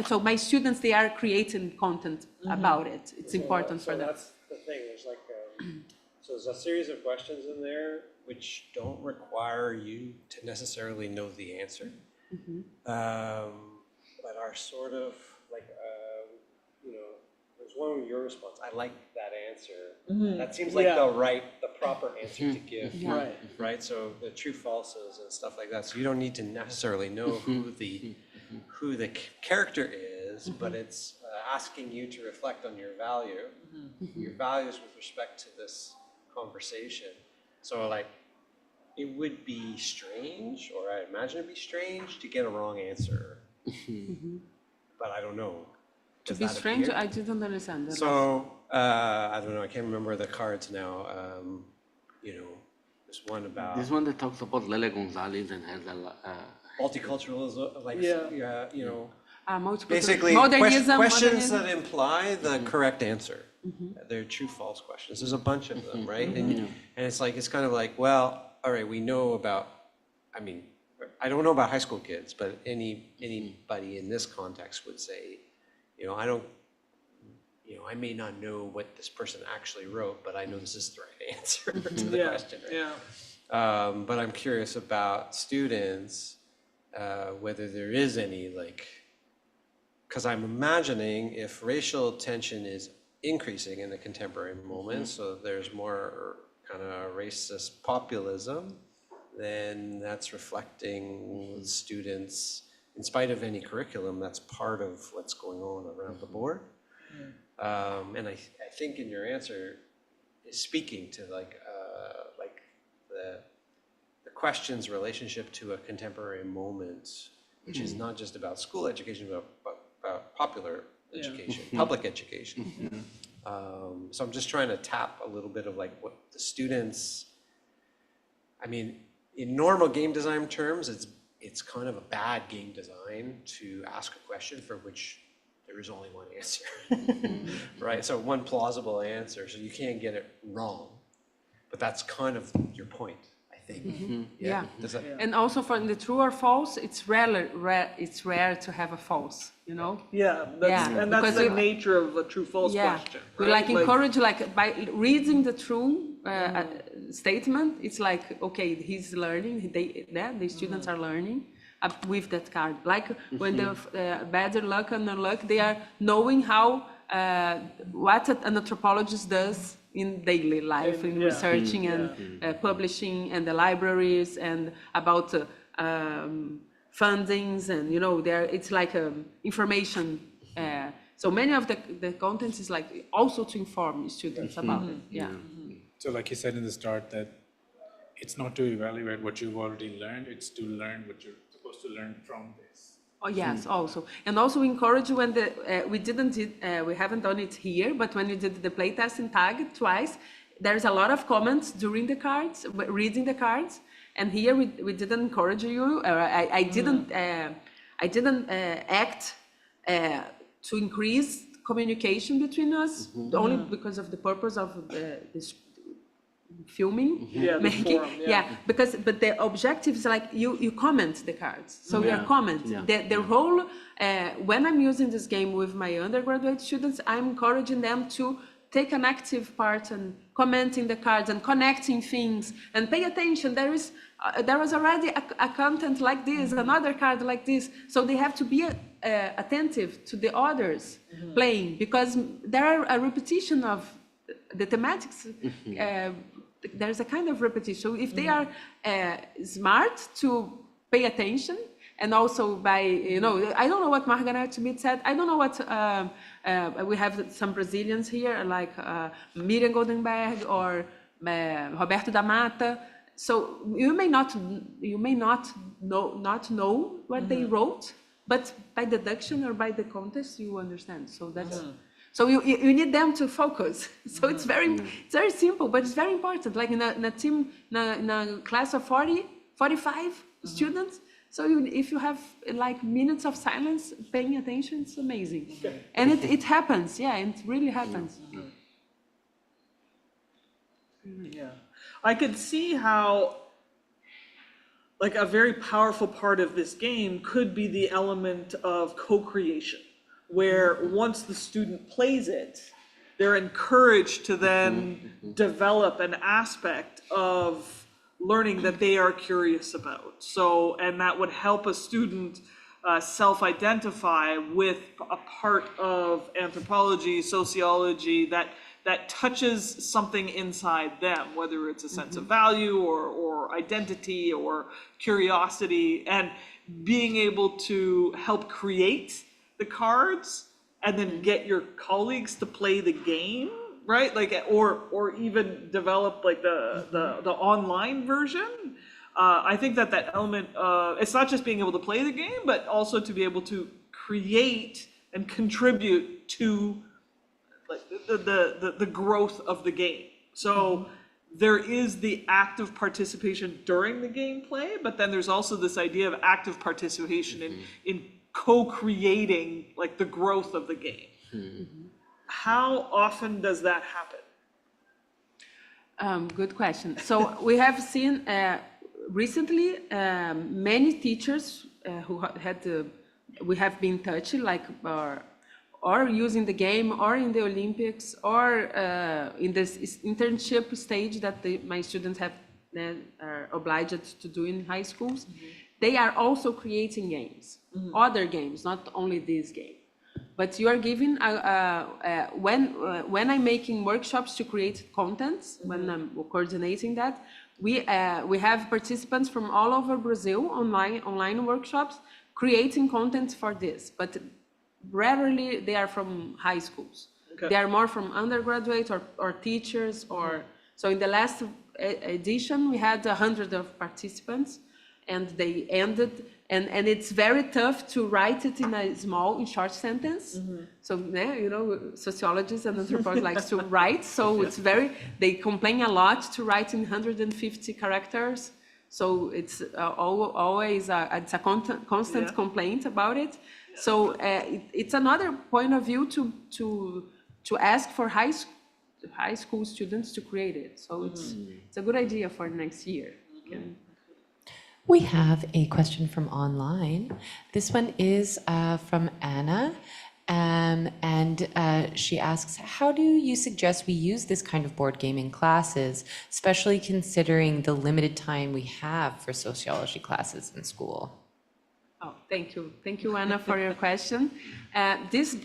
so my students, they are creating content about it. It's important for them. That's the thing. There's like, so there's a series of questions in there which don't require you to necessarily know the answer, but are sort of like, you know, there's one with your response. I like that answer. That seems like the proper answer to give. Right. So the true falses and stuff like that. So you don't need to necessarily know who the character is, but it's asking you to reflect on your values with respect to this conversation. So like, it would be strange, or I imagine it'd be strange to get a wrong answer, but I don't know. To be strange, I didn't understand that. So, I don't know, I can't remember the cards now. You know, there's one about... This one that talks about Lélia Gonzalez and has a... multiculturalism, like, you know, basically questions that imply the correct answer. They're true false questions. There's a bunch of them, right? And it's like, it's kind of like, well, all right, we know about, I mean, I don't know about high school kids, but anybody in this context would say, you know, I may not know what this person actually wrote, but I know this is the right answer to the question, right? But I'm curious about students, whether there is any, like, because I'm imagining if racial tension is increasing in the contemporary moment, so there's more kind of racist populism, then that's reflecting the students, in spite of any curriculum, that's part of what's going on around the board. And I think in your answer is speaking to like the question's relationship to a contemporary moment, which is not just about school education, but about popular education, public education. So I'm just trying to tap a little bit of like what the students, I mean, in normal game design terms, it's kind of a bad game design to ask a question for which there is only one answer, right? So one plausible answer, so you can't get it wrong. But that's kind of your point, I think. Yeah. Does that, And also for the true or false, it's rare to have a false, you know? Yeah, and that's because the you- nature of a true false question. We right? encourage by reading the true statement. It's like, okay, he's learning. The students are learning with that card. Like when the better luck and unluck, they are knowing how what an anthropologist does in daily life, in researching and publishing, and the libraries, and about fundings, and you know, it's like information. So many of the contents is like also to inform students about it. Yeah. So like you said in the start, that it's not to evaluate what you've already learned, it's to learn what you're supposed to learn from this. Oh yes, also, and also we encourage when we haven't done it here, but when we did the playtesting tag twice, there's a lot of comments during the cards, reading the cards, and here we didn't encourage you. I didn't act to increase communication between us, only because of the purpose of this filming, making, but the objective is like you comment the cards, so you are comment. The role when I'm using this game with my undergraduate students, I'm encouraging them to take an active part and commenting the cards and connecting things and pay attention. There was already a content like this, another card like this, so they have to be attentive to the others playing, because there are a repetition of the thematics. There's a kind of repetition. So if they are smart to pay attention, and also by, you know, I don't know what Margaret Schmidt said. I don't know what, we have some Brazilians here, like Miriam Goldenberg or Roberto da Mata. So you may not know what they wrote, but by deduction or by the context, you understand. So that's... So you need them to focus. So it's very simple, but it's very important. Like in a class of 45 students. So if you have like minutes of silence, paying attention, it's amazing. And it happens, it really happens. Yeah, I could see how like a very powerful part of this game could be the element of co-creation, where once the student plays it, they're encouraged to then develop an aspect of learning that they are curious about. So, and that would help a student self-identify with a part of anthropology, sociology, that touches something inside them, whether it's a sense of value or identity or curiosity, and being able to help create the cards and then get your colleagues to play the game, right? Like, or even develop like the online version. I think that element, it's not just being able to play the game, but also to be able to create and contribute to like the growth of the game. So there is the active participation during the gameplay, but then there's also this idea of active participation in co-creating like the growth of the game. How often does that happen? Good question. So we have seen recently many teachers who we have been touching, like or using the game, or in the Olympics, or in this internship stage that my students are obliged to do in high schools. They are also creating games, other games, not only this game. But you are giving, when I'm making workshops to create contents, when I'm coordinating that, we have participants from all over Brazil, online workshops, creating content for this, but rarely they are from high schools. Okay. They are more from undergraduate or teachers, so in the last edition, we had 100 of participants, and they ended, and it's very tough to write it in short sentence. So, sociologists and anthropologists like to write, so they complain a lot to write in 150 characters. So it's always it's a constant complaint about it. So it's another point of view to ask for high school students to create it. So it's a good idea for next year. We have a question from online. This one is from Anna, and she asks, how do you suggest we use this kind of board game in classes, especially considering the limited time we have for sociology classes in school? Oh, thank you. Thank you, Anna, for your question. This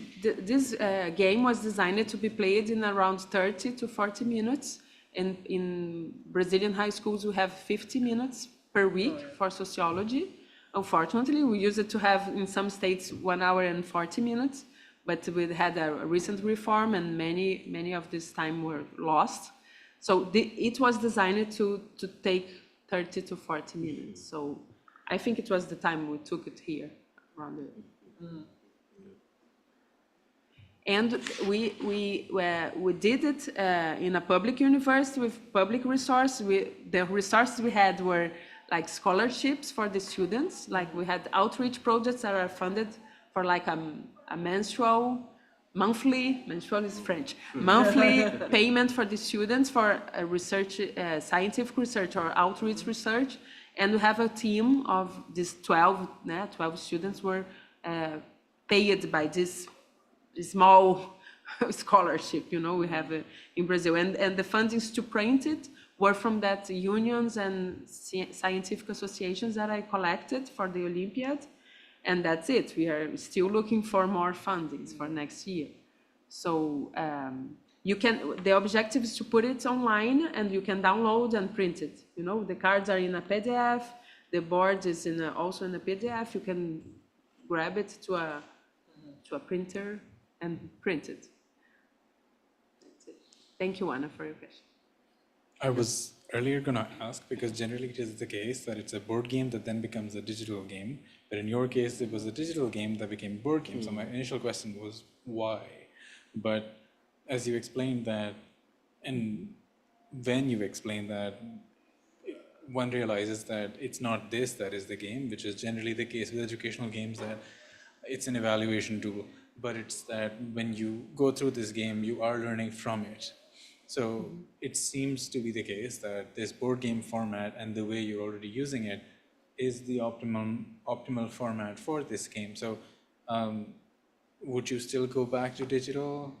game was designed to be played in around 30 to 40 minutes. In Brazilian high schools, we have 50 minutes per week for sociology. Unfortunately, we used it to have, in some states, 1 hour and 40 minutes, but we had a recent reform and many of this time were lost. So it was designed to take 30 to 40 minutes. So I think it was the time we took it here around it. And we did it in a public university with public resource. The resources we had were like scholarships for the students. Like we had outreach projects that are funded for like a monthly payment for the students for research, scientific research or outreach research. And we have a team of these 12 students were paid by this small scholarship, we have in Brazil. And the fundings to print it were from that unions and scientific associations that I collected for the Olympiad. And that's it. We are still looking for more fundings for next year. So the objective is to put it online and you can download and print it. The cards are in a PDF, the board is also in a PDF. You can grab it to a printer and print it. That's it. Thank you, Anna, for your question. I was earlier going to ask, because generally it is the case that it's a board game that then becomes a digital game. But in your case, it was a digital game that became a board game. So my initial question was, why? But as you explained that, and when you explained that, one realizes that it's not this that is the game, which is generally the case with educational games, that it's an evaluation tool. But it's that when you go through this game, you are learning from it. So it seems to be the case that this board game format and the way you're already using it is the optimal format for this game. So would you still go back to digital?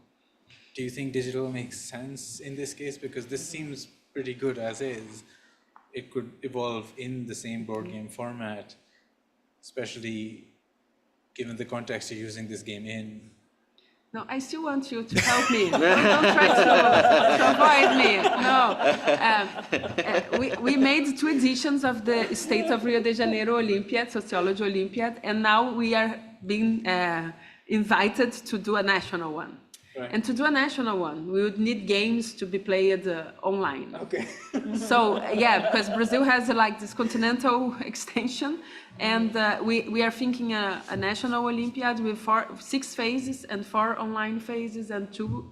Do you think digital makes sense in this case? Because this seems pretty good as is. It could evolve in the same board game format, especially given the context you're using this game in. No, I still want you to help me. Don't try to avoid me. No, we made 2 editions of the State of Rio de Janeiro Olympiad, Sociology Olympiad, and now we are being invited to do a national one. Right. And to do a national one, we would need games to be played online. Okay. So because Brazil has like this continental extension, and we are thinking a national Olympiad with 6 phases and 4 online phases and 2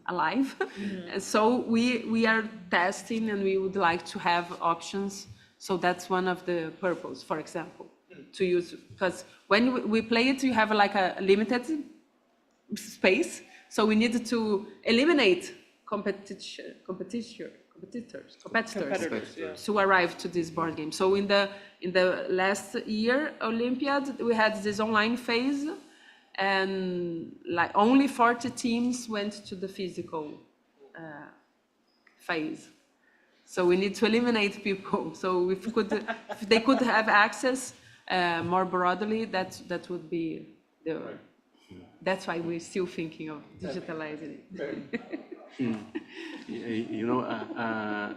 alive. Mm-hmm. So we are testing, and we would like to have options. So that's one of the purpose, for example, to use, because when we play it, you have like a limited space. So we needed to eliminate competitors to arrive to this board game. So in the last year Olympiad, we had this online phase, and like only 40 teams went to the physical phase. So we need to eliminate people. So if they could have access more broadly, that would be the. That's why we're still thinking of digitalizing it.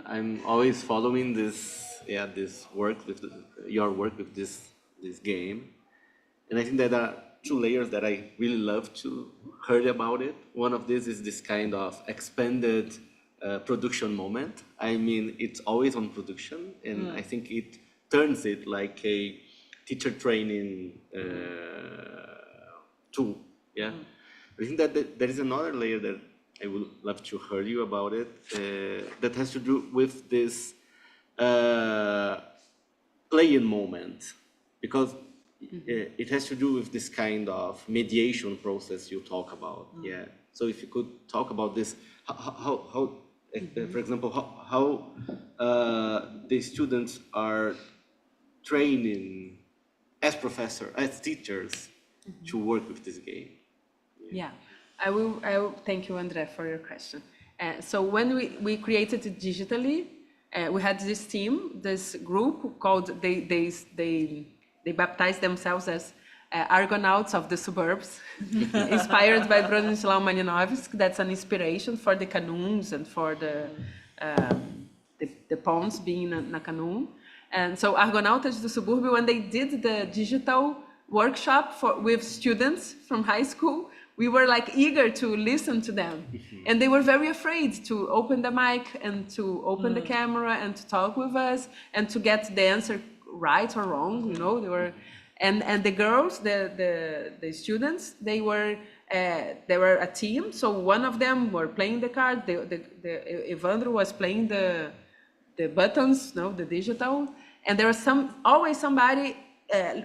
I'm always following this work with your work with this game, and I think that there are two layers that I really love to hear about it. One of these is this kind of expanded production moment. I mean, it's always on production, and I think it turns it like a teacher training tool. Yeah, I think that there is another layer that I would love to hear you about it, that has to do with this playing moment, because it has to do with this kind of mediation process you talk about. Yeah. So if you could talk about this, how for example, how the students are training as professors, as teachers, to work with this game. Yeah, I will thank you, Andre, for your question. So when we created it digitally, we had this team, this group called, they baptized themselves as Argonauts of the Suburbs, inspired by Bronislaw Malinowski. That's an inspiration for the canoes and for the ponds being a canoe. And so Argonautas do Subúrbio, when they did the digital workshop with students from high school, we were like eager to listen to them. And they were very afraid to open the mic and to open the camera and to talk with us and to get the answer right or wrong, you know. They were, and the girls, the students, they were a team. So one of them were playing the card, Evandro was playing the buttons, no, the digital, and there was always somebody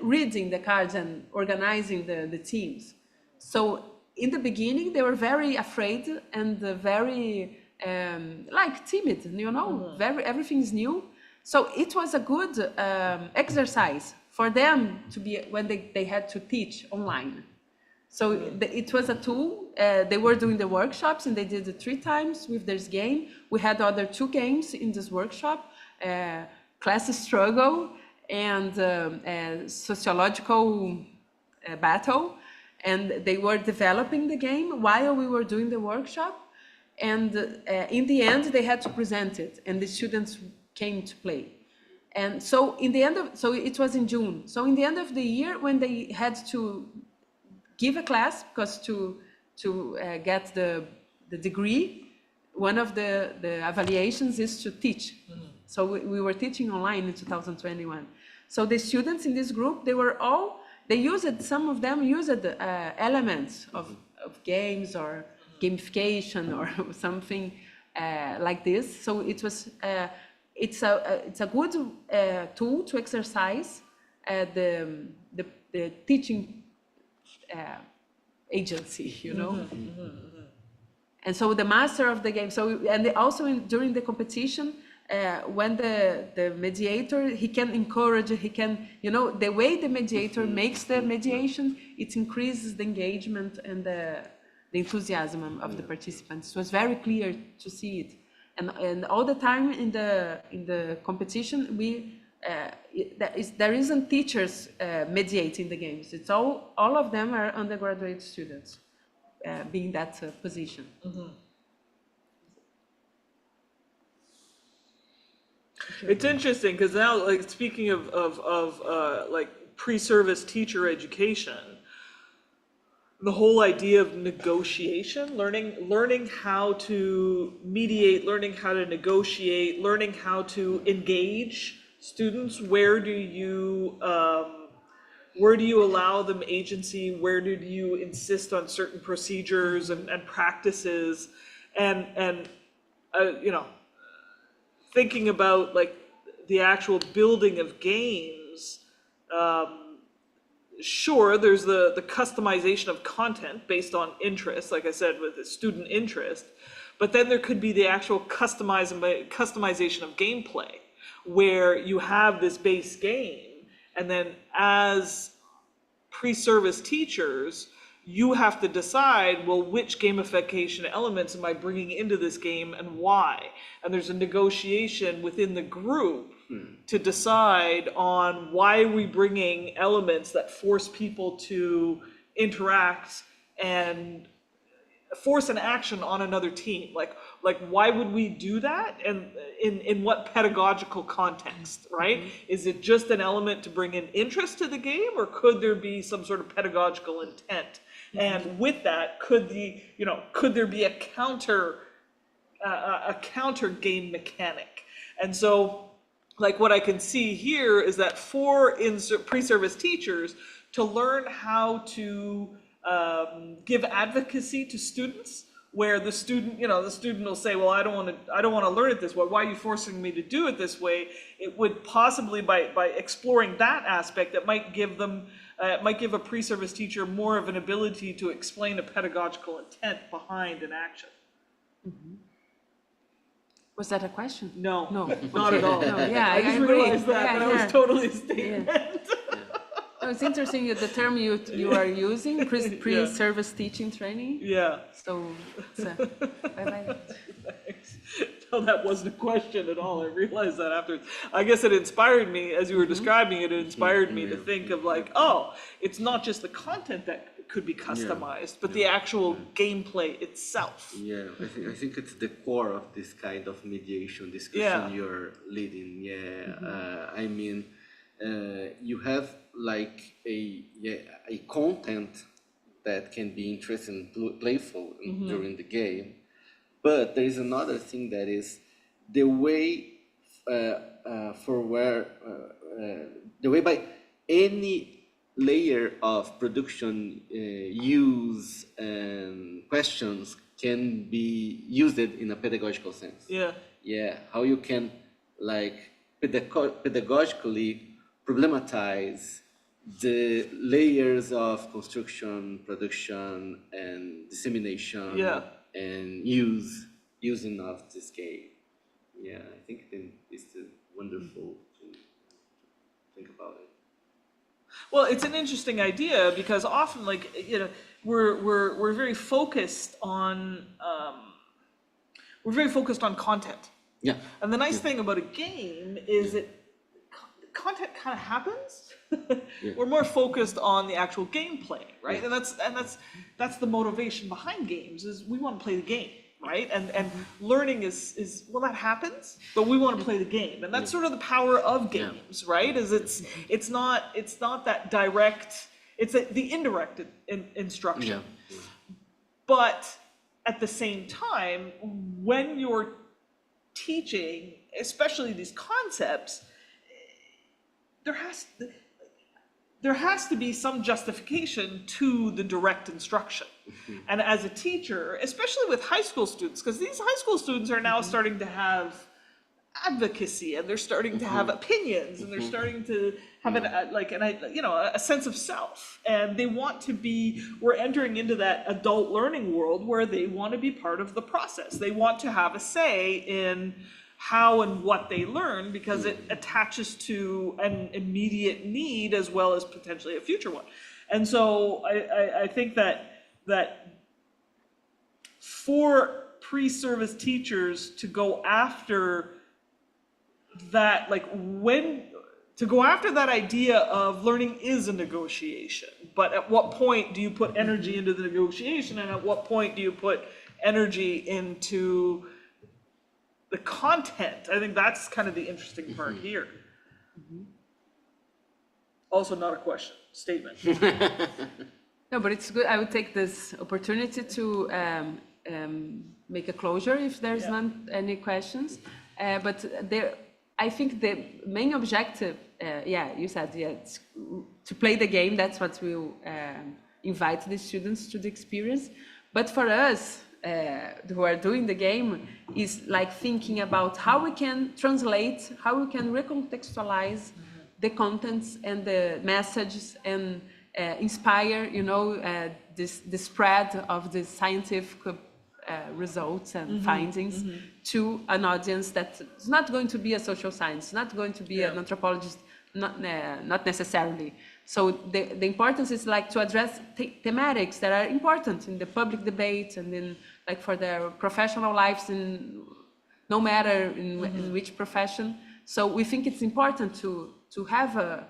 reading the cards and organizing the teams. So in the beginning, they were very afraid and very like timid, you know, everything's new. So it was a good exercise for them to be when they had to teach online. So it was a tool. They were doing the workshops and they did it 3 times with this game. We had other 2 games in this workshop, class struggle and sociological battle. And they were developing the game while we were doing the workshop. And in the end, they had to present it and the students came to play. And so so it was in June. So in the end of the year, when they had to give a class, because to get the degree, one of the evaluations is to teach. So we were teaching online in 2021. So the students in this group, some of them used elements of games or gamification or something like this. So it's a good tool to exercise the teaching agency, you know. And so the master of the game. During the competition, when the mediator, he can encourage, the way the mediator makes the mediation, it increases the engagement and the enthusiasm of the participants. So it's very clear to see it. And all the time in the competition, there isn't teachers mediating the games. It's all of them are undergraduate students being that position. It's interesting because now, like, speaking of like pre-service teacher education, the whole idea of negotiation, learning how to mediate, learning how to negotiate, learning how to engage students. Where do you allow them agency? Where do you insist on certain procedures and practices? And thinking about like the actual building of games, sure, there's the customization of content based on interest, like I said, with the student interest, but then there could be the actual customization of gameplay, where you have this base game, and then as pre-service teachers, you have to decide, well, which gamification elements am I bringing into this game and why? And there's a negotiation within the group to decide on why are we bringing elements that force people to interact and force an action on another team. Like why would we do that, and in what pedagogical context, right? Is it just an element to bring in interest to the game, or could there be some sort of pedagogical intent? And with that, could there be a counter game mechanic? And so, like, what I can see here is that for pre-service teachers to learn how to give advocacy to students, where the student will say, well, I don't want to learn it this way. Why are you forcing me to do it this way? It would possibly, by exploring that aspect, it might give a pre-service teacher more of an ability to explain a pedagogical intent behind an action. Was that a question? No, No, not at all. No, yeah, I just agree. realized that Yeah, was totally a statement. No, it's interesting the term you are using, pre-service teaching training. Yeah. So, bye-bye. Thanks. No, that wasn't a question at all. I realized that afterwards. I guess it inspired me, as you were describing it, it inspired me to think of like, oh, it's not just the content that could be customized, but the actual gameplay itself. Yeah, I think it's the core of this kind of mediation discussion you're leading. Yeah, I mean, you have like a content that can be interesting and playful during the game, but there is another thing that is the way the way by any layer of production use and questions can be used in a pedagogical sense. Yeah, how you can like pedagogically problematize the layers of construction, production, and dissemination, and using of this game. Yeah, I think it's wonderful to think about it. Well, it's an interesting idea because often, like, we're very focused on content. Yeah. And the nice thing about a game is that content kind of happens. We're more focused on the actual gameplay, right? And that's the motivation behind games, is we want to play the game, right? And learning is well, that happens, but we want to play the game, and that's sort of the power of games, right? Is it's not that direct, it's the indirect instruction. But at the same time, when you're teaching, especially these concepts, there has to be some justification to the direct instruction. And as a teacher, especially with high school students, because these high school students are now starting to have advocacy, and they're starting to have opinions, and they're starting to have a sense of self, and they want to be. We're entering into that adult learning world where they want to be part of the process. They want to have a say in how and what they learn, because it attaches to an immediate need as well as potentially a future one. And so I think that for pre-service teachers to go after that, to go after that idea of learning is a negotiation, but at what point do you put energy into the negotiation, and at what point do you put energy into the content? I think that's kind of the interesting part here. Also not a question, statement. No, but it's good. I would take this opportunity to make a closure if there's not any questions. But I think the main objective, you said, it's to play the game. That's what we'll invite the students to the experience. But for us, who are doing the game, is like thinking about how we can translate, how we can recontextualize the contents and the messages, and inspire, the spread of the scientific results and findings to an audience that is not going to be a social science, not going to be an anthropologist, not necessarily, So the importance is like to address thematics that are important in the public debate and in like for their professional lives, in no matter in which profession. So we think it's important to have a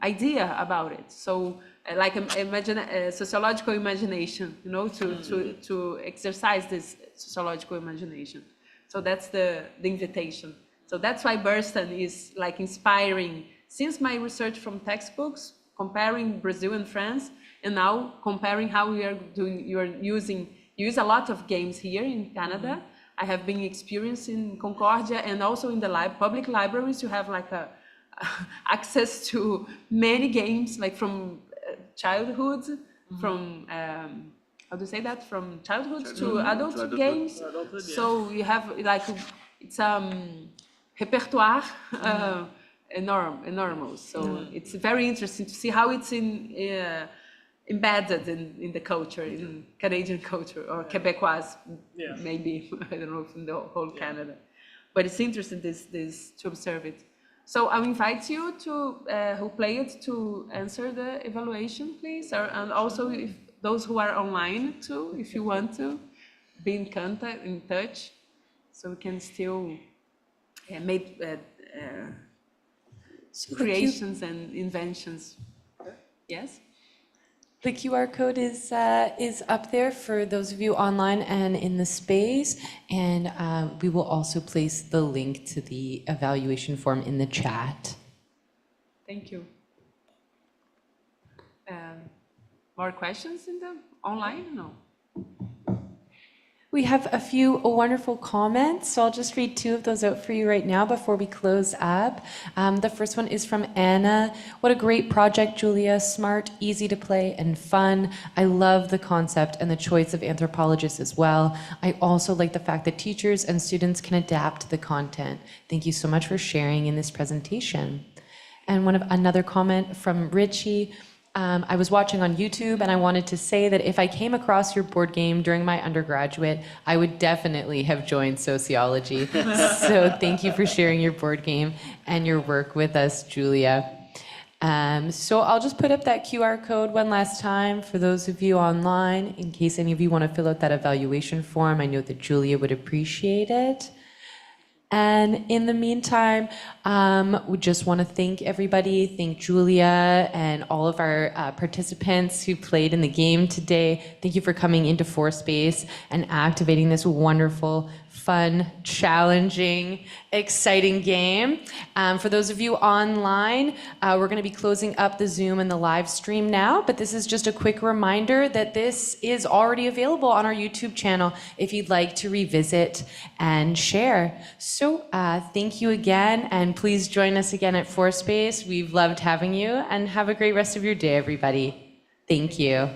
idea about it. So like a sociological imagination, you know, to exercise this sociological imagination. So that's the invitation. So that's why Bernstein is like inspiring, since my research from textbooks, comparing Brazil and France, and now comparing how we are doing, you use a lot of games here in Canada. I have been experiencing Concordia and also in the public libraries, you have like access to many games, like from childhood, from, how do you say that? From childhood to adult games. So you have like, it's repertoire enormous. So it's very interesting to see how it's embedded in the culture, in Canadian culture, or Quebecois, maybe, I don't know if in the whole Canada. But it's interesting this to observe it. So I'll invite you to, who play it, to answer the evaluation, please. And also if those who are online too, if you want to be in contact, in touch, so we can still make creations and inventions. Yes? The QR code is up there for those of you online and in the space, and we will also place the link to the evaluation form in the chat. Thank you. More questions in the online? No. We have a few wonderful comments, so I'll just read two of those out for you right now before we close up. The first one is from Anna. What a great project, Julia. Smart, easy to play, and fun. I love the concept and the choice of anthropologists as well. I also like the fact that teachers and students can adapt to the content. Thank you so much for sharing in this presentation. And another comment from Richie. I was watching on YouTube and I wanted to say that if I came across your board game during my undergraduate, I would definitely have joined sociology. So thank you for sharing your board game and your work with us, Julia. So I'll just put up that QR code one last time for those of you online, in case any of you want to fill out that evaluation form. I know that Julia would appreciate it. And in the meantime, we just want to thank everybody, thank Julia and all of our participants who played in the game today. Thank you for coming into ForSpace and activating this wonderful, fun, challenging, exciting game. For those of you online, we're going to be closing up the Zoom and the live stream now, but this is just a quick reminder that this is already available on our YouTube channel if you'd like to revisit and share. So thank you again, and please join us again at ForSpace. We've loved having you, and have a great rest of your day, everybody. Thank you.